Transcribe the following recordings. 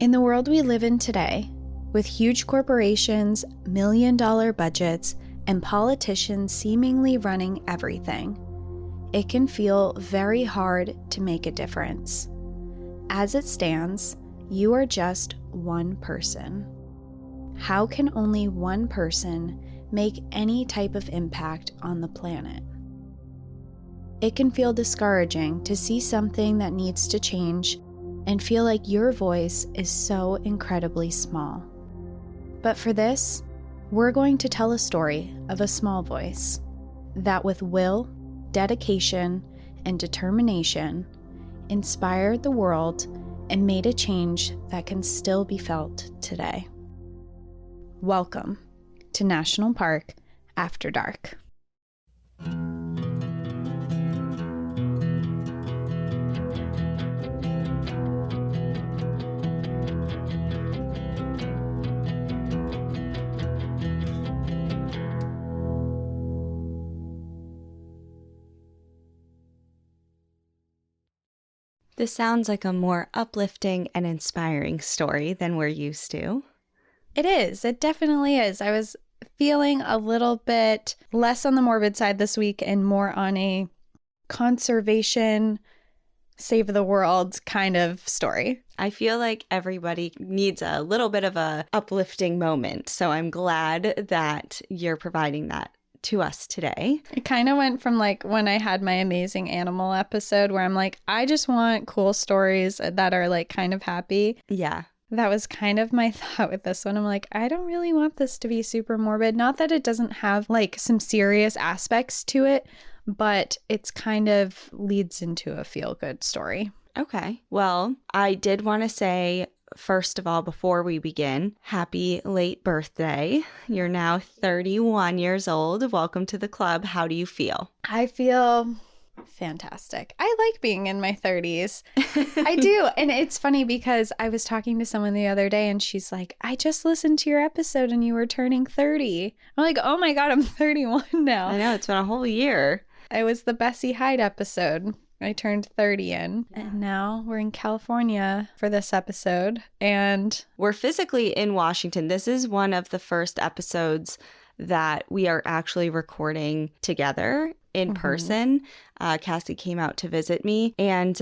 In the world we live in today, with huge corporations, million-dollar budgets, and politicians seemingly running everything, it can feel very hard to make a difference. As it stands, you are just one person. How can only one person make any type of impact on the planet? It can feel discouraging to see something that needs to change and feel like your voice is so incredibly small. But for this, we're going to tell a story of a small voice that with will, dedication, and determination inspired the world and made a change that can still be felt today. Welcome to National Park After Dark. This sounds like a more uplifting and inspiring story than we're used to. It is. It definitely is. I was feeling a little bit less on the morbid side this week and more on a conservation, save the world kind of story. I feel like everybody needs a little bit of a uplifting moment, so I'm glad that you're providing that to us today. It kind of went from like when I had my amazing animal episode where I'm like, I just want cool stories that are like kind of happy. Yeah. That was kind of my thought with this one. I'm like, I don't really want this to be super morbid. Not that it doesn't have like some serious aspects to it, but it's kind of leads into a feel-good story. Okay. Well, I did want to say, first of all, before we begin, happy late birthday. You're now 31 years old. Welcome to the club. How do you feel? I feel fantastic. I like being in my 30s. I do. And it's funny because I was talking to someone the other day and she's like, I just listened to your episode and you were turning 30. I'm like, oh my God, I'm 31 now. I know, it's been a whole year. It was the Bessie Hyde episode. I turned 30 in, and now we're in California for this episode, and we're physically in Washington. This is one of the first episodes that we are actually recording together in person. Cassie came out to visit me, and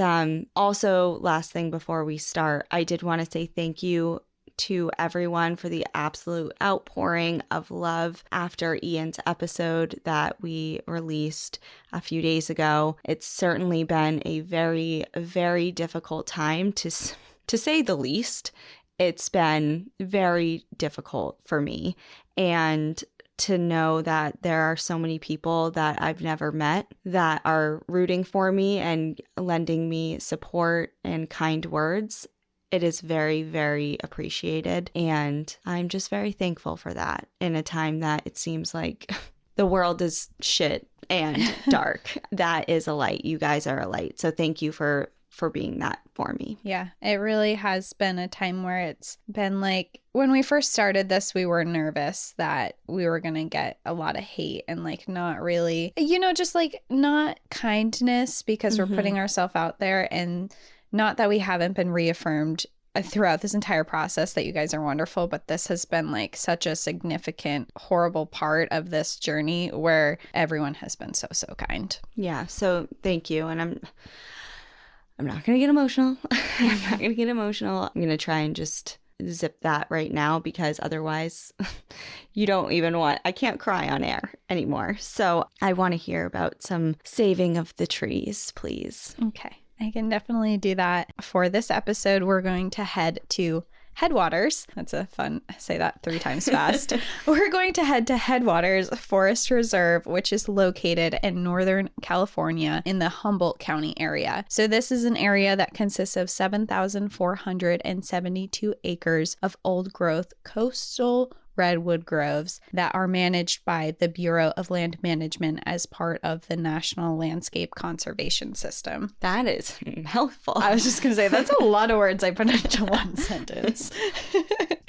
also, last thing before we start, I did want to say thank you to everyone for the absolute outpouring of love after Ian's episode that we released a few days ago. It's certainly been a very, very difficult time to say the least. It's been very difficult for me, and to know that there are so many people that I've never met that are rooting for me and lending me support and kind words. It is very, very appreciated, and I'm just very thankful for that in a time that it seems like the world is shit and dark. That is a light. You guys are a light. So thank you for being that for me. Yeah, it really has been a time where it's been like, when we first started this, we were nervous that we were going to get a lot of hate and like not really, just like not kindness because we're putting ourselves out there, and not that we haven't been reaffirmed throughout this entire process that you guys are wonderful, but this has been like such a significant, horrible part of this journey where everyone has been so kind. Yeah, so thank you. And I'm not going to get emotional. I'm going to try and just zip that right now because otherwise I can't cry on air anymore. So I want to hear about some saving of the trees, please. Okay. I can definitely do that. For this episode, we're going to head to Headwaters. That's a fun, say that 3 times fast. We're going to head to Headwaters Forest Reserve, which is located in Northern California in the Humboldt County area. So this is an area that consists of 7,472 acres of old growth coastal redwood groves that are managed by the Bureau of Land Management as part of the National Landscape Conservation System. That is helpful. I was just going to say, that's a lot of words I put into one sentence.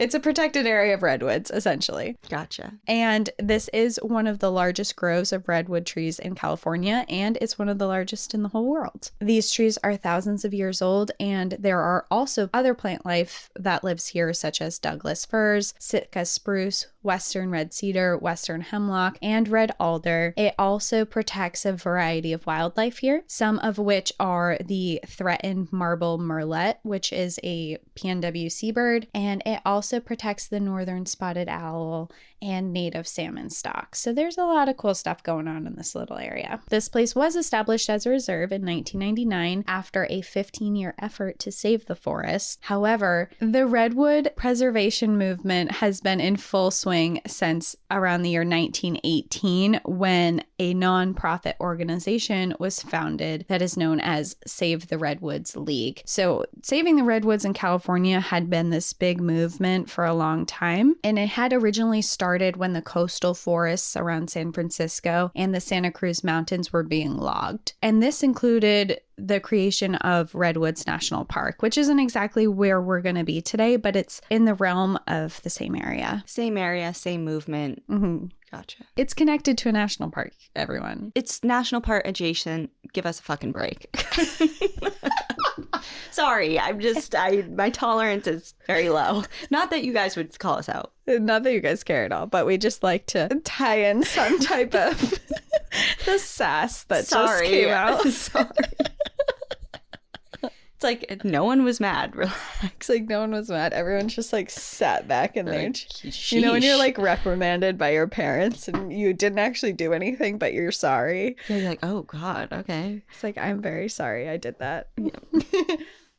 It's a protected area of redwoods, essentially. Gotcha. And this is one of the largest groves of redwood trees in California, and it's one of the largest in the whole world. These trees are thousands of years old, and there are also other plant life that lives here, such as Douglas firs, Sitka spruce, western red cedar, western hemlock, and red alder. It also protects a variety of wildlife here, some of which are the threatened marble murrelet, which is a PNW seabird, and it also protects the northern spotted owl and native salmon stock. So there's a lot of cool stuff going on in this little area. This place was established as a reserve in 1999 after a 15-year effort to save the forest. However, the redwood preservation movement has been in full swing since around the year 1918, when a nonprofit organization was founded that is known as Save the Redwoods League. So saving the redwoods in California had been this big movement for a long time, and it had originally started when the coastal forests around San Francisco and the Santa Cruz Mountains were being logged. And this included the creation of Redwoods National Park, which isn't exactly where we're going to be today, but it's in the realm of the same area. Same area, same movement. Mm-hmm. Gotcha. It's connected to a national park, everyone. It's national park adjacent. Give us a fucking break. Sorry, my tolerance is very low. Not that you guys would call us out. Not that you guys care at all, but we just like to tie in some type of the sass that just came out. Sorry. It's like no one was mad. Relax. It's like no one was mad. Everyone's just like sat back in there. Sheesh. You know, when you're like reprimanded by your parents and you didn't actually do anything, but you're sorry. Yeah, you're like, oh God, okay. It's like, I'm very sorry I did that. Yeah.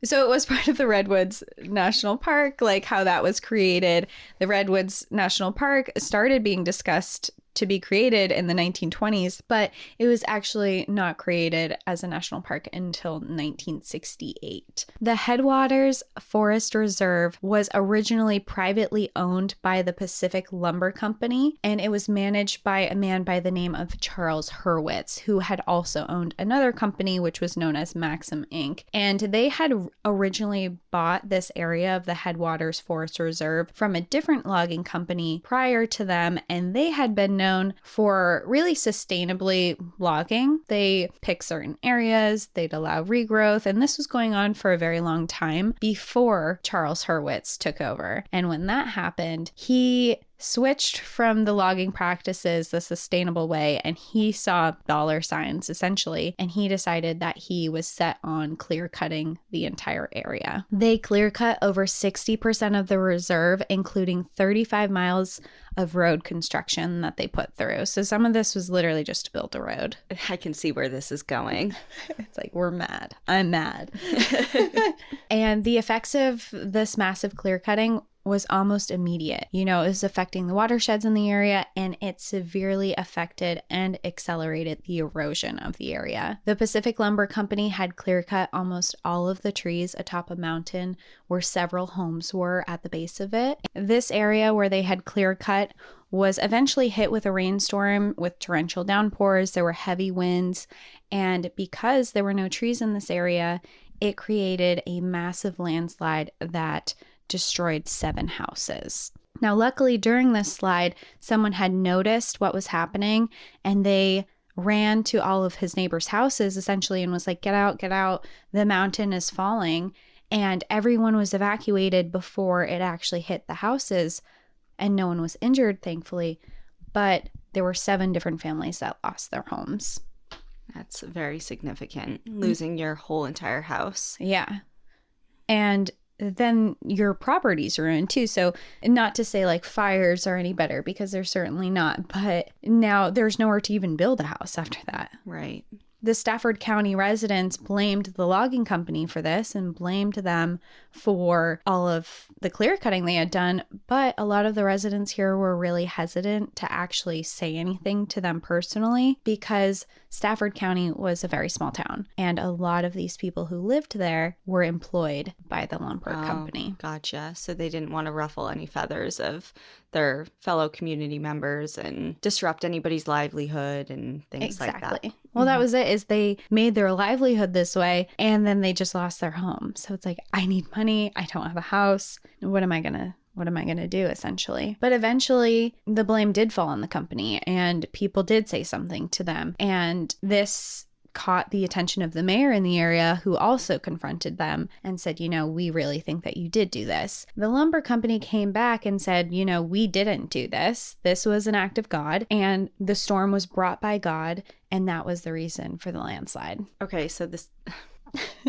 So it was part of the Redwoods National Park, like how that was created. The Redwoods National Park started being discussed to be created in the 1920s, but it was actually not created as a national park until 1968. The Headwaters Forest Reserve was originally privately owned by the Pacific Lumber Company, and it was managed by a man by the name of Charles Hurwitz, who had also owned another company which was known as Maxim Inc. And they had originally bought this area of the Headwaters Forest Reserve from a different logging company prior to them, and they had been known for really sustainably logging. They pick certain areas, they'd allow regrowth, and this was going on for a very long time before Charles Hurwitz took over. And when that happened, he switched from the logging practices the sustainable way, and he saw dollar signs essentially, and he decided that he was set on clear cutting the entire area. They clear cut over 60% of the reserve, including 35 miles of road construction that they put through. So some of this was literally just to build a road. I can see where this is going. It's like, we're mad. I'm mad. And the effects of this massive clear cutting was almost immediate. You know, it was affecting the watersheds in the area, and it severely affected and accelerated the erosion of the area. The Pacific Lumber Company had clear cut almost all of the trees atop a mountain where several homes were at the base of it. This area where they had clear cut was eventually hit with a rainstorm with torrential downpours. There were heavy winds, and because there were no trees in this area, it created a massive landslide that destroyed 7 houses. Now, luckily, during this slide, someone had noticed what was happening, and they ran to all of his neighbors' houses, essentially, and was like, get out, the mountain is falling. And everyone was evacuated before it actually hit the houses, and no one was injured, thankfully. But there were 7 different families that lost their homes. That's very significant, losing your whole entire house. Yeah. And then your property's ruined too. So not to say like fires are any better, because they're certainly not, but now there's nowhere to even build a house after that. Right. The Stafford County residents blamed the logging company for this and blamed them for all of the clear cutting they had done. But a lot of the residents here were really hesitant to actually say anything to them personally, because Stafford County was a very small town, and a lot of these people who lived there were employed by the lumber company. Gotcha. So they didn't want to ruffle any feathers of their fellow community members and disrupt anybody's livelihood and things like that. Exactly. Well, that was it, is they made their livelihood this way, and then they just lost their home. So it's like, I need money. I don't have a house. What am I going to what am I going to do, essentially? But eventually, the blame did fall on the company, and people did say something to them. And this caught the attention of the mayor in the area, who also confronted them and said, we really think that you did do this. The lumber company came back and said, we didn't do this. This was an act of God, and the storm was brought by God, and that was the reason for the landslide. Okay, so this...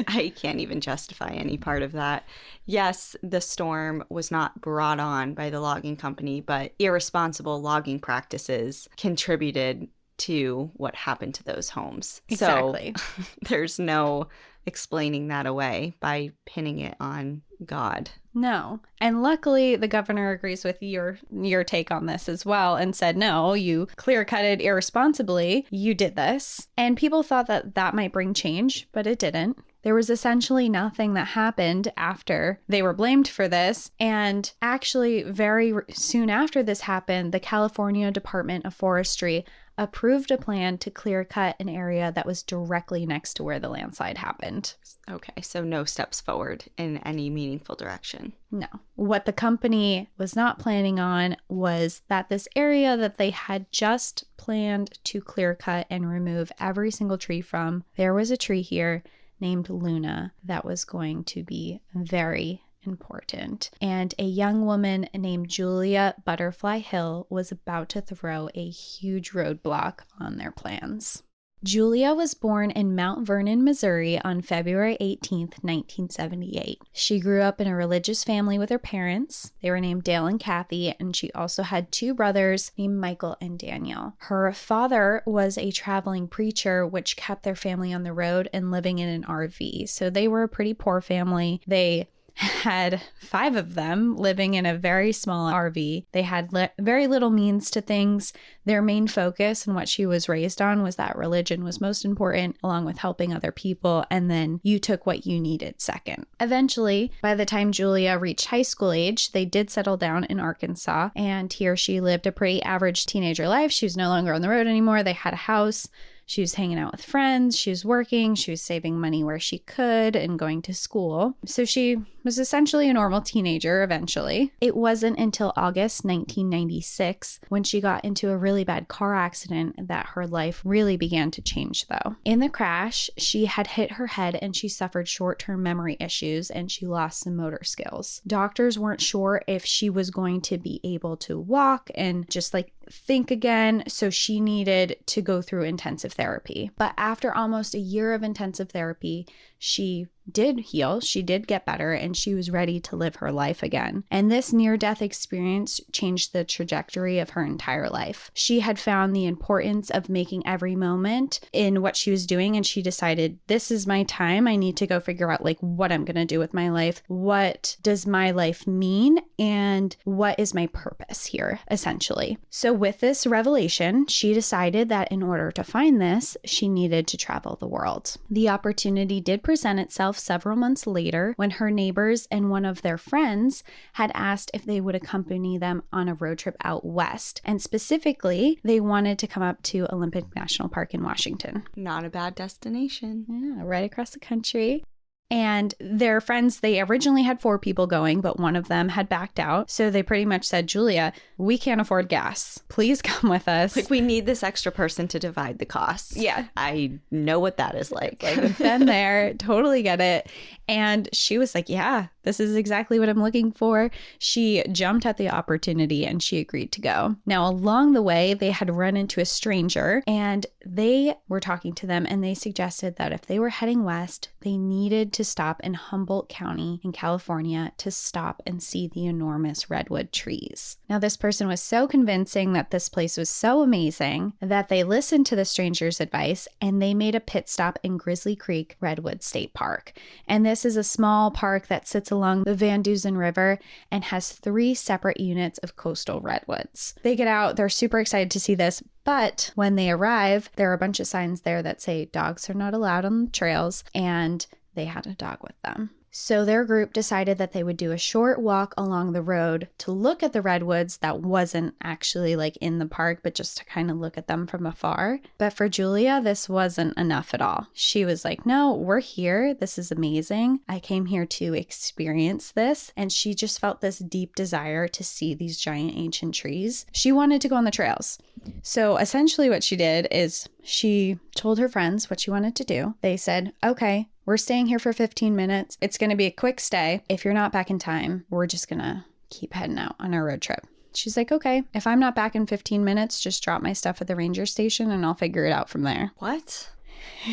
I can't even justify any part of that. Yes, the storm was not brought on by the logging company, but irresponsible logging practices contributed to what happened to those homes. Exactly. So there's no explaining that away by pinning it on God. No. And luckily, the governor agrees with your take on this as well and said, no, you clear-cutted irresponsibly. You did this. And people thought that might bring change, but it didn't. There was essentially nothing that happened after they were blamed for this. And actually, very soon after this happened, the California Department of Forestry approved a plan to clear cut an area that was directly next to where the landslide happened. Okay, so no steps forward in any meaningful direction. No. What the company was not planning on was that this area that they had just planned to clear cut and remove every single tree from, there was a tree here named Luna that was going to be very important. And a young woman named Julia Butterfly Hill was about to throw a huge roadblock on their plans. Julia was born in Mount Vernon, Missouri on February 18th, 1978. She grew up in a religious family with her parents. They were named Dale and Kathy, and she also had two brothers named Michael and Daniel. Her father was a traveling preacher, which kept their family on the road and living in an RV. So they were a pretty poor family. They had 5 of them living in a very small RV. They had very little means to things. Their main focus and what she was raised on was that religion was most important, along with helping other people, and then you took what you needed second. Eventually, by the time Julia reached high school age, they did settle down in Arkansas, and here she lived a pretty average teenager life. She was no longer on the road anymore. They had a house. She was hanging out with friends, she was working, she was saving money where she could and going to school. So she was essentially a normal teenager eventually. It wasn't until August 1996 when she got into a really bad car accident that her life really began to change though. In the crash, she had hit her head and she suffered short-term memory issues and she lost some motor skills. Doctors weren't sure if she was going to be able to walk and just think again, so she needed to go through intensive therapy. But after almost a year of intensive therapy, she did heal, she did get better, and she was ready to live her life again. And this near-death experience changed the trajectory of her entire life. She had found the importance of making every moment in what she was doing, and she decided, this is my time. I need to go figure out what I'm going to do with my life. What does my life mean? And what is my purpose here, essentially? So with this revelation, she decided that in order to find this, she needed to travel the world. The opportunity did present itself several months later when her neighbors and one of their friends had asked if they would accompany them on a road trip out west. And specifically, they wanted to come up to Olympic National Park in Washington. Not a bad destination. Yeah, right across the country. And their friends, they originally had 4 people going, but one of them had backed out. So they pretty much said, Julia, we can't afford gas. Please come with us. We need this extra person to divide the costs. Yeah. I know what that is like. I've been there. Totally get it. And she was like, yeah, this is exactly what I'm looking for. She jumped at the opportunity and she agreed to go. Now, along the way, they had run into a stranger and they were talking to them and they suggested that if they were heading west, they needed to stop in Humboldt County in California to stop and see the enormous redwood trees. Now, this person was so convincing that this place was so amazing that they listened to the stranger's advice and they made a pit stop in Grizzly Creek Redwood State Park. And this is a small park that sits along the Van Dusen River and has 3 separate units of coastal redwoods. They get out, they're super excited to see this, but when they arrive, there are a bunch of signs there that say dogs are not allowed on the trails, and they had a dog with them. So their group decided that they would do a short walk along the road to look at the redwoods that wasn't actually like in the park, but just to kind of look at them from afar. But for Julia, this wasn't enough at all. She was like, no, we're here. This is amazing. I came here to experience this. And she just felt this deep desire to see these giant ancient trees. She wanted to go on the trails. So essentially what she did is she told her friends what she wanted to do. They said, okay, we're staying here for 15 minutes. It's going to be a quick stay. If you're not back in time, we're just going to keep heading out on our road trip. She's like, okay, if I'm not back in 15 minutes, just drop my stuff at the ranger station and I'll figure it out from there. What?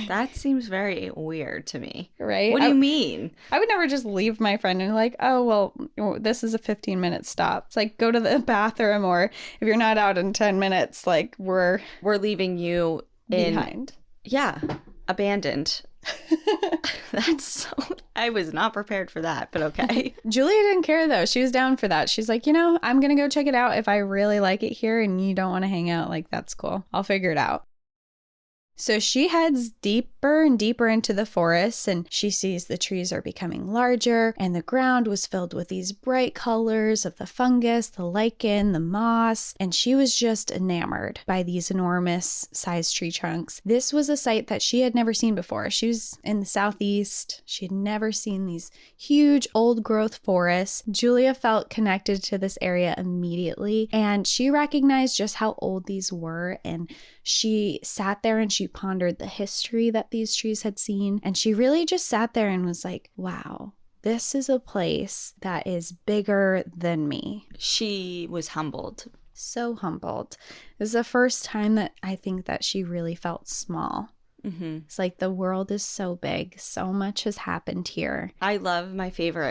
That seems very weird to me. Right? What do you mean? I would never just leave my friend and like, oh, well, this is a 15-minute stop. It's like, go to the bathroom, or if you're not out in 10 minutes, like we're leaving you behind. Yeah, abandoned. That's so... I was not prepared for that, but okay. Julia didn't care though. She was down for that. She's like, I'm going to go check it out. If I really like it here and you don't want to hang out, like, that's cool. I'll figure it out. So she heads deeper and deeper into the forest, and she sees the trees are becoming larger, and the ground was filled with these bright colors of the fungus, the lichen, the moss, and she was just enamored by these enormous sized tree trunks. This was a sight that she had never seen before. She was in the southeast. She had never seen these huge old growth forests. Julia felt connected to this area immediately, and she recognized just how old these were, and she sat there and she pondered the history that these trees had seen. And she really just sat there and was like, wow, this is a place that is bigger than me. She was humbled. So humbled. It was the first time that I think that she really felt small. Mm-hmm. It's like the world is so big. So much has happened here. I love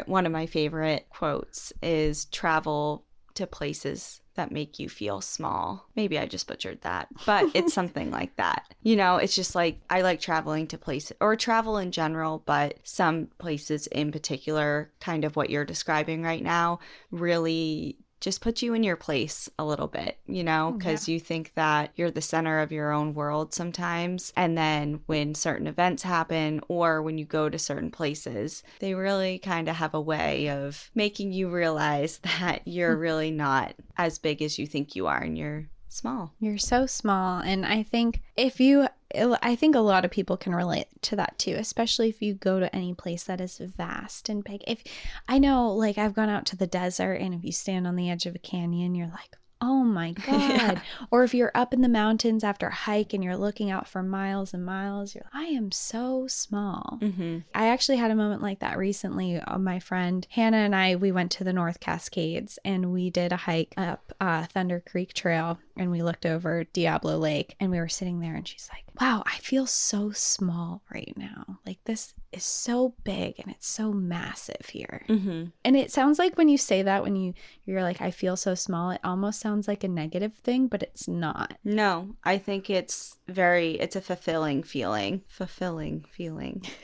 one of my favorite quotes is travel to places that make you feel small. Maybe I just butchered that, but it's something like that. It's just like, I like traveling to places, or travel in general, but some places in particular, kind of what you're describing right now, really just put you in your place a little bit, because you think that you're the center of your own world sometimes. And then when certain events happen, or when you go to certain places, they really kind of have a way of making you realize that you're really not as big as you think you are, and you're small. You're so small. And I think I think a lot of people can relate to that too, especially if you go to any place that is vast and big. If I know, like, I've gone out to the desert, and if you stand on the edge of a canyon, you're like, oh my God. Yeah. Or if you're up in the mountains after a hike and you're looking out for miles and miles, you're like, I am so small. Mm-hmm. I actually had a moment like that recently. My friend Hannah and I, we went to the North Cascades and we did a hike up Thunder Creek Trail, and we looked over Diablo Lake, and we were sitting there, and she's like, wow, I feel so small right now. Like, this is so big and it's so massive here. Mm-hmm. And it sounds like when you say that, when you're like, I feel so small, it almost sounds like a negative thing, but it's not. No, I think it's a fulfilling feeling.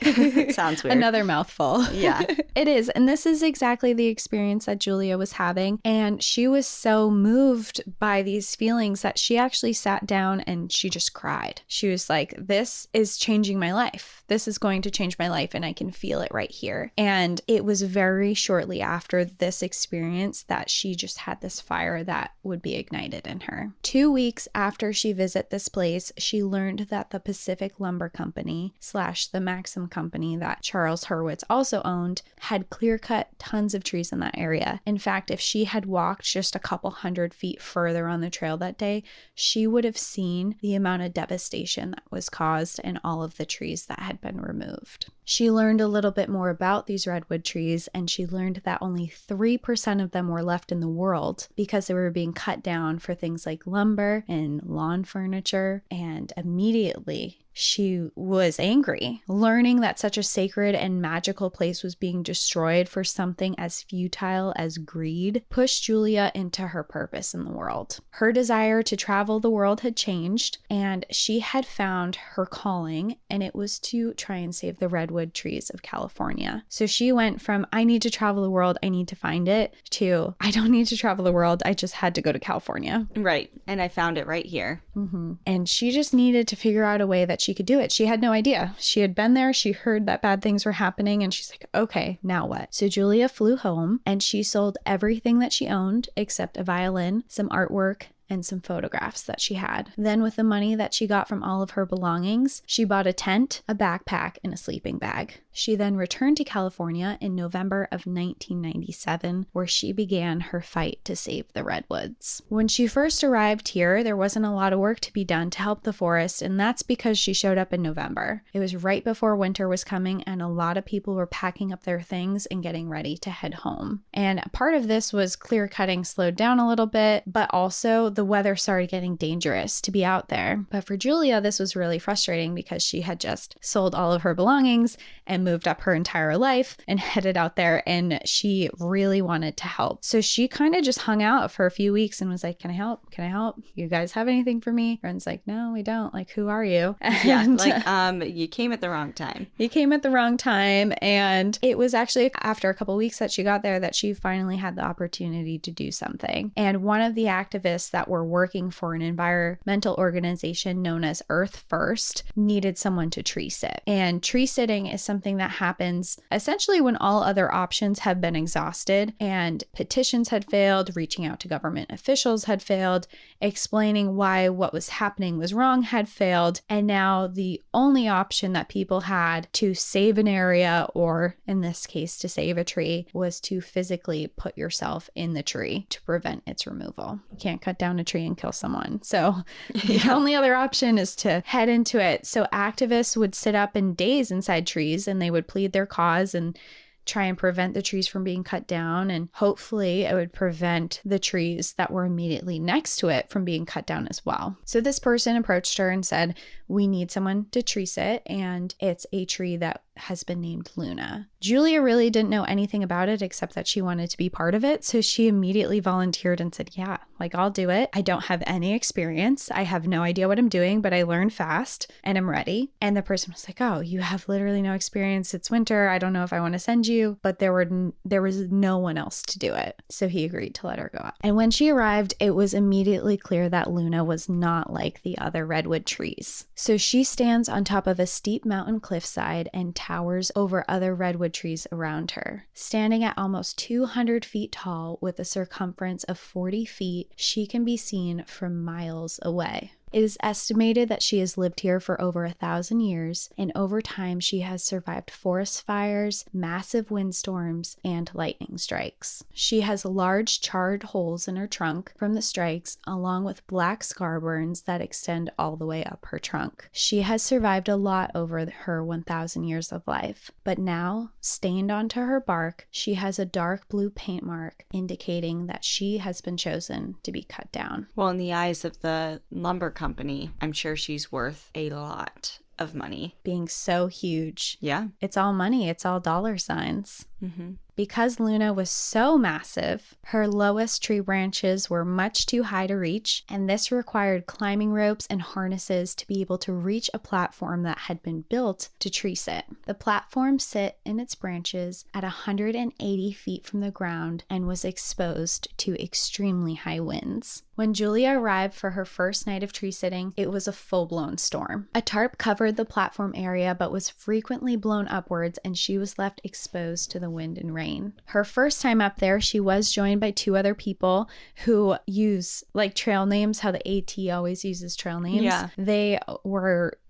It sounds weird. Another mouthful. Yeah. It is. And this is exactly the experience that Julia was having. And she was so moved by these feelings that she actually sat down and she just cried. She was like, this is changing my life. This is going to change my life, and I can feel it right here. And it was very shortly after this experience that she just had this fire that would be ignited in her. 2 weeks after she visited this place, she learned that the Pacific Lumber Company / the Maxim Company that Charles Hurwitz also owned had clear-cut tons of trees in that area. In fact, if she had walked just a couple hundred feet further on the trail that day, she would have seen the amount of devastation that was caused and all of the trees that had been removed. She learned a little bit more about these redwood trees, and she learned that only 3% of them were left in the world because they were being cut down for things like lumber and lawn furniture. And immediately she was angry. Learning that such a sacred and magical place was being destroyed for something as futile as greed pushed Julia into her purpose in the world. Her desire to travel the world had changed, and she had found her calling, and it was to try and save the redwood trees of California. So she went from, I need to travel the world, I need to find it, to, I don't need to travel the world, I just had to go to California. Right. And I found it right here. Mm-hmm. And she just needed to figure out a way that she she could do it. She had no idea. She had been there. She heard that bad things were happening and she's like, okay, now what? So Julia flew home and she sold everything that she owned except a violin, some artwork, and some photographs that she had. Then with the money that she got from all of her belongings, she bought a tent, a backpack, and a sleeping bag. She then returned to California in November of 1997, where she began her fight to save the redwoods. When she first arrived here, there wasn't a lot of work to be done to help the forest, and that's because she showed up in November. It was right before winter was coming, and a lot of people were packing up their things and getting ready to head home. And part of this was clear cutting slowed down a little bit, but also the weather started getting dangerous to be out there. But for Julia, this was really frustrating because she had just sold all of her belongings and moved up her entire life and headed out there, and she really wanted to help. So she kind of just hung out for a few weeks and was like, can I help? Can I help? You guys have anything for me? Friends like, no, we don't. Like, who are you? Yeah, like, you came at the wrong time. You came at the wrong time. And it was actually after a couple weeks that she got there that she finally had the opportunity to do something. And one of the activists that were working for an environmental organization known as Earth First needed someone to tree sit. And tree sitting is something that happens essentially when all other options have been exhausted and petitions had failed, reaching out to government officials had failed, explaining why what was happening was wrong had failed, and now the only option that people had to save an area, or in this case to save a tree, was to physically put yourself in the tree to prevent its removal. You can't cut down a tree and kill someone. So the only other option is to head into it. So activists would sit up in days inside trees and they would plead their cause and try and prevent the trees from being cut down. And hopefully it would prevent the trees that were immediately next to it from being cut down as well. So this person approached her and said, we need someone to tree sit, and it's a tree that has been named Luna. Julia really didn't know anything about it except that she wanted to be part of it. So she immediately volunteered and said, yeah, like, I'll do it. I don't have any experience. I have no idea what I'm doing, but I learned fast and I'm ready. And the person was like, oh, you have literally no experience. It's winter. I don't know if I want to send you, but there was no one else to do it. So he agreed to let her go out. And when she arrived, it was immediately clear that Luna was not like the other redwood trees. So she stands on top of a steep mountain cliffside and towers over other redwood trees around her. Standing at almost 200 feet tall with a circumference of 40 feet, she can be seen from miles away. It is estimated that she has lived here for over 1,000 years, and over time she has survived forest fires, massive windstorms, and lightning strikes. She has large charred holes in her trunk from the strikes, along with black scar burns that extend all the way up her trunk. She has survived a lot over her 1,000 years of life, but now, stained onto her bark, she has a dark blue paint mark indicating that she has been chosen to be cut down. Well, in the eyes of the lumber company, I'm sure she's worth a lot of money. Being so huge. Yeah. It's all money. It's all dollar signs. Mm-hmm. Because Luna was so massive, her lowest tree branches were much too high to reach, and this required climbing ropes and harnesses to be able to reach a platform that had been built to tree sit. The platform sit in its branches at 180 feet from the ground and was exposed to extremely high winds. When Julia arrived for her first night of tree sitting, it was a full-blown storm. A tarp covered the platform area but was frequently blown upwards, and she was left exposed to the wind and rain. Her first time up there, she was joined by two other people who use like trail names, how the AT always uses trail names. Yeah. They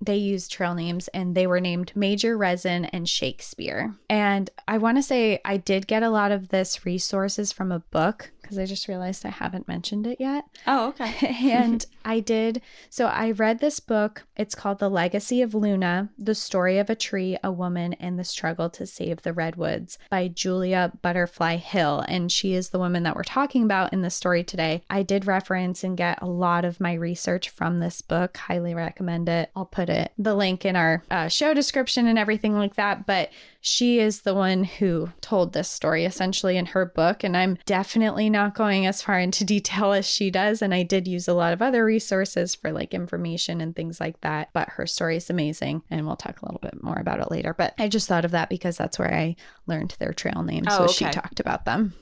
used trail names, and they were named Major Resin and Shakespeare. And I want to say I did get a lot of this resources from a book, because I just realized I haven't mentioned it yet. Oh, okay. And I did. So I read this book. It's called The Legacy of Luna, The Story of a Tree, a Woman, and the Struggle to Save the Redwoods by Julia Butterfly Hill. And she is the woman that we're talking about in the story today. I did reference and get a lot of my research from this book. Highly recommend it. I'll put the link in our show description and everything like that. But she is the one who told this story essentially in her book, and I'm definitely not going as far into detail as she does. And I did use a lot of other resources for like information and things like that, but her story is amazing, and we'll talk a little bit more about it later. But I just thought of that because that's where I learned their trail names. So she talked about them.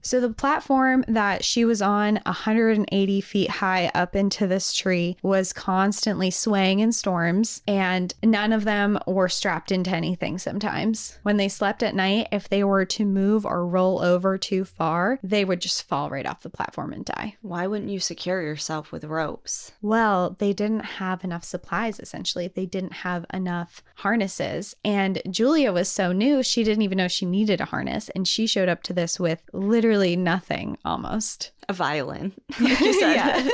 So the platform that she was on, 180 feet high up into this tree, was constantly swaying in storms, and none of them were strapped into anything sometimes. When they slept at night, if they were to move or roll over too far, they would just fall right off the platform and die. Why wouldn't you secure yourself with ropes? Well, they didn't have enough supplies, essentially. They didn't have enough harnesses. And Julia was so new, she didn't even know she needed a harness. And she showed up to this with literally nothing, almost. A violin, like you said. Yeah.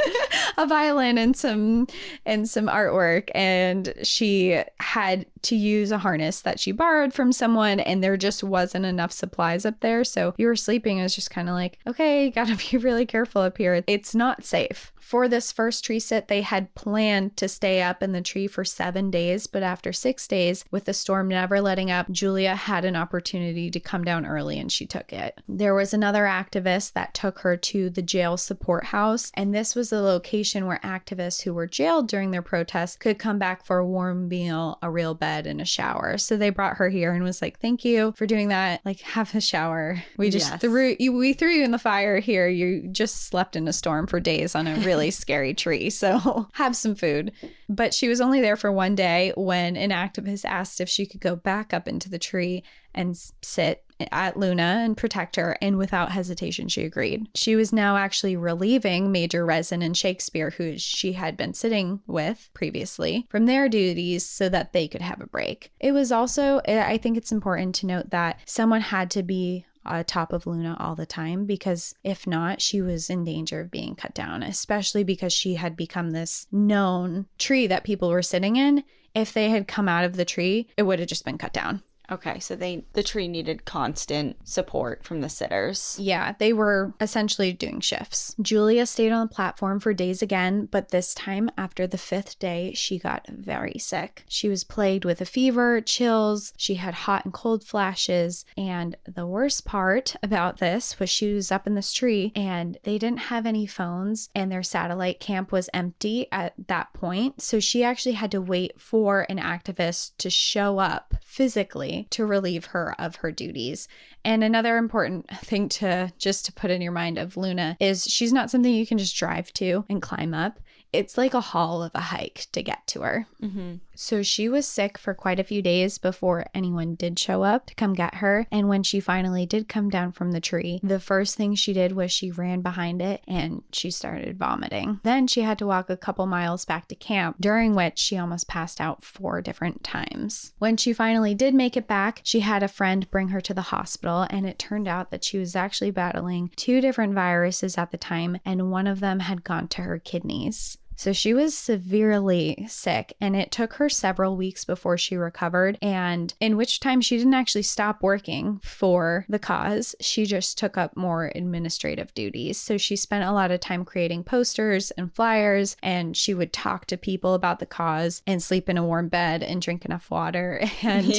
A violin and some artwork. And she had to use a harness that she borrowed from someone, and there just wasn't enough supplies up there. So you were sleeping. It was just kind of like, okay, gotta be really careful up here. It's not safe. For this first tree sit, they had planned to stay up in the tree for 7 days, but after 6 days, with the storm never letting up, Julia had an opportunity to come down early, and she took it. There was another activist that took her to the jail support house, and this was the location where activists who were jailed during their protests could come back for a warm meal, a real bed, and a shower. So they brought her here and was like, thank you for doing that. Like, have a shower. We just threw you in the fire here. You just slept in a storm for days on a really scary tree, so have some food. But she was only there for 1 day when an activist asked if she could go back up into the tree and sit at Luna and protect her, and without hesitation she agreed. She was now actually relieving Major Resin and Shakespeare, who she had been sitting with previously, from their duties so that they could have a break. It was also, I think it's important to note that someone had to be top of Luna all the time, because if not, she was in danger of being cut down, especially because she had become this known tree that people were sitting in. If they had come out of the tree, it would have just been cut down. Okay, so the tree needed constant support from the sitters. Yeah, they were essentially doing shifts. Julia stayed on the platform for days again, but this time, after the 5th day, she got very sick. She was plagued with a fever, chills, she had hot and cold flashes, and the worst part about this was she was up in this tree, and they didn't have any phones, and their satellite camp was empty at that point, so she actually had to wait for an activist to show up physically to relieve her of her duties. And another important thing to put in your mind of Luna is she's not something you can just drive to and climb up. It's like a haul of a hike to get to her. Mm-hmm. So she was sick for quite a few days before anyone did show up to come get her. And when she finally did come down from the tree, the first thing she did was she ran behind it and she started vomiting. Then she had to walk a couple miles back to camp, during which she almost passed out 4 different times. When she finally did make it back, she had a friend bring her to the hospital, and it turned out that she was actually battling 2 different viruses at the time, and one of them had gone to her kidneys. So she was severely sick, and it took her several weeks before she recovered, and in which time she didn't actually stop working for the cause. She just took up more administrative duties. So she spent a lot of time creating posters and flyers, and she would talk to people about the cause and sleep in a warm bed and drink enough water. And,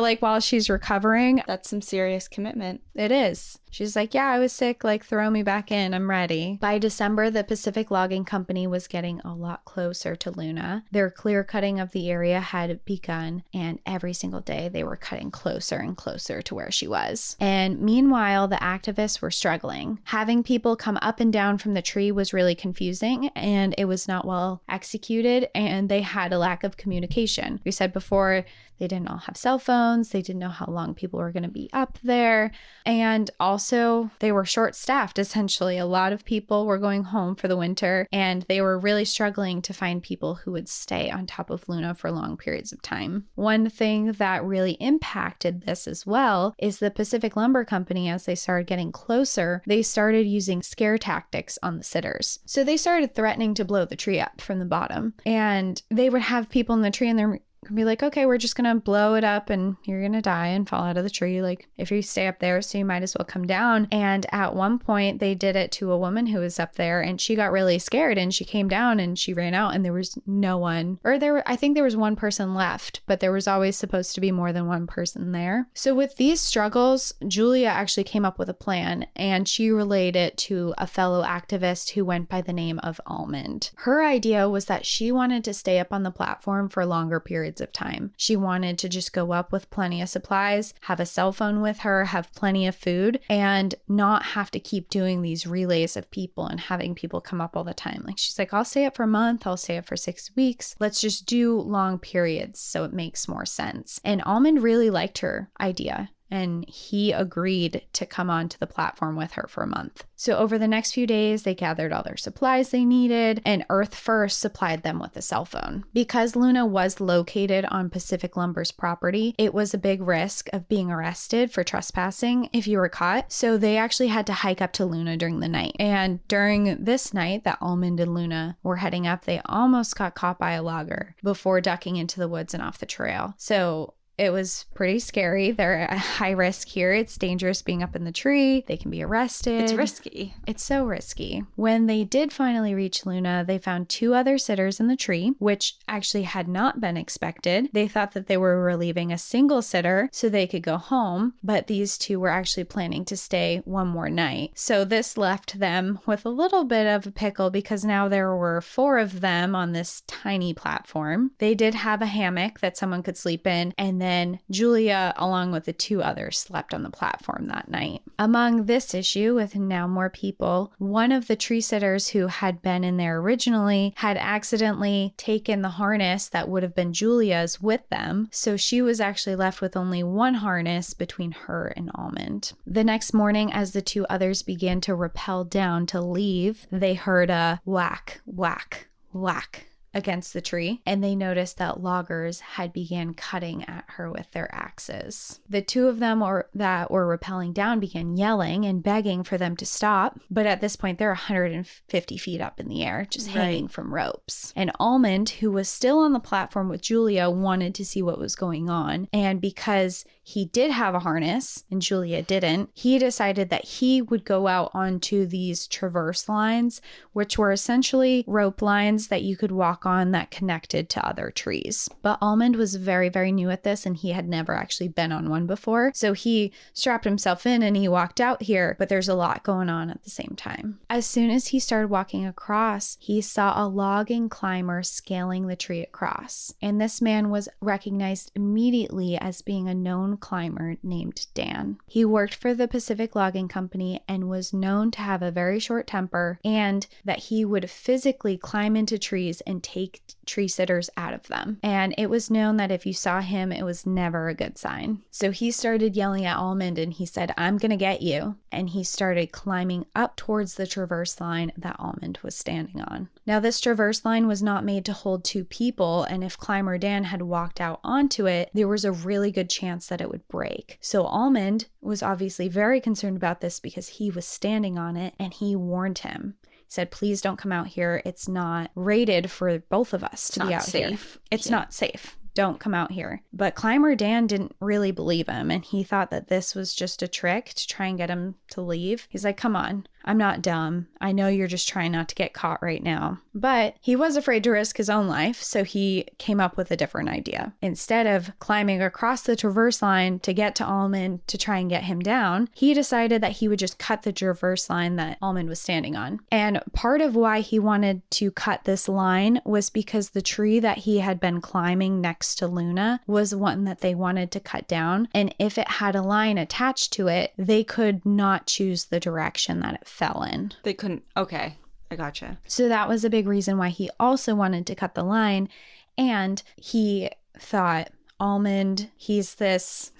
like while she's recovering. That's some serious commitment. It is. She's like, yeah, I was sick, like throw me back in, I'm ready. By December, the Pacific Logging Company was getting a lot closer to Luna. Their clear cutting of the area had begun, and every single day they were cutting closer and closer to where she was. And meanwhile, the activists were struggling. Having people come up and down from the tree was really confusing, and it was not well executed, and they had a lack of communication. We said before, they didn't all have cell phones. They didn't know how long people were going to be up there. And also, they were short-staffed, essentially. A lot of people were going home for the winter, and they were really struggling to find people who would stay on top of Luna for long periods of time. One thing that really impacted this as well is the Pacific Lumber Company, as they started getting closer, they started using scare tactics on the sitters. So they started threatening to blow the tree up from the bottom. And they would have people in the tree, and they're be like, okay, we're just gonna blow it up and you're gonna die and fall out of the tree, like if you stay up there, so you might as well come down. And at one point they did it to a woman who was up there, and she got really scared and she came down and she ran out, and there was no one, or I think there was one person left, but there was always supposed to be more than one person there. So with these struggles, Julia actually came up with a plan, and she relayed it to a fellow activist who went by the name of Almond. Her idea was that she wanted to stay up on the platform for longer periods periods of time. She wanted to just go up with plenty of supplies, have a cell phone with her, have plenty of food, and not have to keep doing these relays of people and having people come up all the time. Like, she's like, I'll stay up for a month, I'll stay up for 6 weeks. Let's just do long periods so it makes more sense. And Almond really liked her idea, and he agreed to come onto the platform with her for a month. So over the next few days, they gathered all their supplies they needed, and Earth First supplied them with a cell phone. Because Luna was located on Pacific Lumber's property, it was a big risk of being arrested for trespassing if you were caught. So they actually had to hike up to Luna during the night. And during this night that Almond and Luna were heading up, they almost got caught by a logger before ducking into the woods and off the trail. So it was pretty scary. They're at high risk here. It's dangerous being up in the tree. They can be arrested. It's risky. It's so risky. When they did finally reach Luna, they found 2 other sitters in the tree, which actually had not been expected. They thought that they were relieving a single sitter so they could go home, but these 2 were actually planning to stay one more night. So this left them with a little bit of a pickle because now there were 4 of them on this tiny platform. They did have a hammock that someone could sleep in, and then Julia, along with the 2 others, slept on the platform that night. Among this issue, with now more people, one of the tree sitters who had been in there originally had accidentally taken the harness that would have been Julia's with them, so she was actually left with only 1 harness between her and Almond. The next morning, as the 2 others began to rappel down to leave, they heard a whack, whack, whack against the tree, and they noticed that loggers had began cutting at her with their axes. The 2 of them that were rappelling down began yelling and begging for them to stop, but at this point they're 150 feet up in the air, just hanging from ropes. And Almond, who was still on the platform with Julia, wanted to see what was going on, and because he did have a harness and Julia didn't, he decided that he would go out onto these traverse lines, which were essentially rope lines that you could walk on that connected to other trees. But Almond was very, very new at this, and he had never actually been on one before. So he strapped himself in and he walked out here, but there's a lot going on at the same time. As soon as he started walking across, he saw a logging climber scaling the tree across. And this man was recognized immediately as being a known climber named Dan. He worked for the Pacific Logging Company and was known to have a very short temper, and that he would physically climb into trees and take tree sitters out of them. And it was known that if you saw him, it was never a good sign. So he started yelling at Almond and he said, "I'm gonna get you." And he started climbing up towards the traverse line that Almond was standing on. Now, this traverse line was not made to hold 2 people, and if Climber Dan had walked out onto it, there was a really good chance that it would break. So Almond was obviously very concerned about this because he was standing on it, and he warned him. Said, "Please don't come out here. It's not rated for both of us to be out here. It's not safe. Don't come out here." But Climber Dan didn't really believe him, and he thought that this was just a trick to try and get him to leave. He's like, "Come on, I'm not dumb. I know you're just trying not to get caught right now." But he was afraid to risk his own life, so he came up with a different idea. Instead of climbing across the traverse line to get to Almond to try and get him down, he decided that he would just cut the traverse line that Almond was standing on. And part of why he wanted to cut this line was because the tree that he had been climbing next to Luna was one that they wanted to cut down. And if it had a line attached to it, they could not choose the direction that it fell in. They couldn't. Okay, I gotcha. So that was a big reason why he also wanted to cut the line. And he thought, Almond, he's this,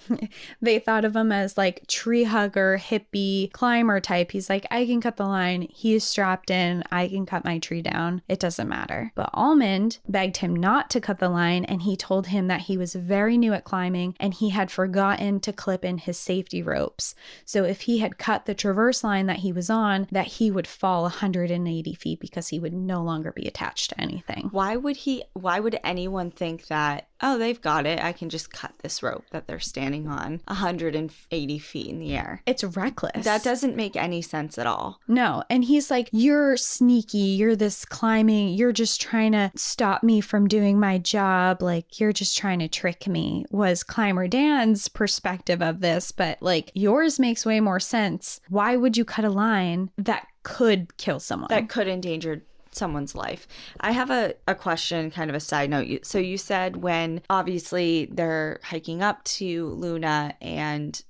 they thought of him as like tree hugger, hippie, climber type. He's like, I can cut the line. He's strapped in. I can cut my tree down. It doesn't matter. But Almond begged him not to cut the line, and he told him that he was very new at climbing and he had forgotten to clip in his safety ropes. So if he had cut the traverse line that he was on, that he would fall 180 feet because he would no longer be attached to anything. Why would anyone think that, oh, they've got it, I can just cut this rope that they're standing on 180 feet in the air? It's reckless. That doesn't make any sense at all. No. And he's like, "You're sneaky. You're this climbing. You're just trying to stop me from doing my job. Like, you're just trying to trick me," was Climber Dan's perspective of this. But like, yours makes way more sense. Why would you cut a line that could kill someone? That could endanger someone's life. I have a question, kind of a side note. So you said when obviously they're hiking up to Luna and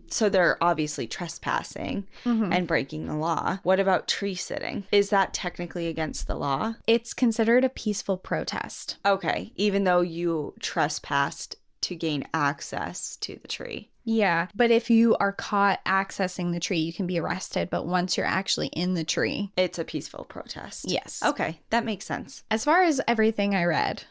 so they're obviously trespassing and breaking the law. What about tree sitting? Is that technically against the law? It's considered a peaceful protest. Okay, even though you trespassed to gain access to the tree. Yeah, but if you are caught accessing the tree, you can be arrested. But once you're actually in the tree, it's a peaceful protest. Yes. Okay, that makes sense. As far as everything I read.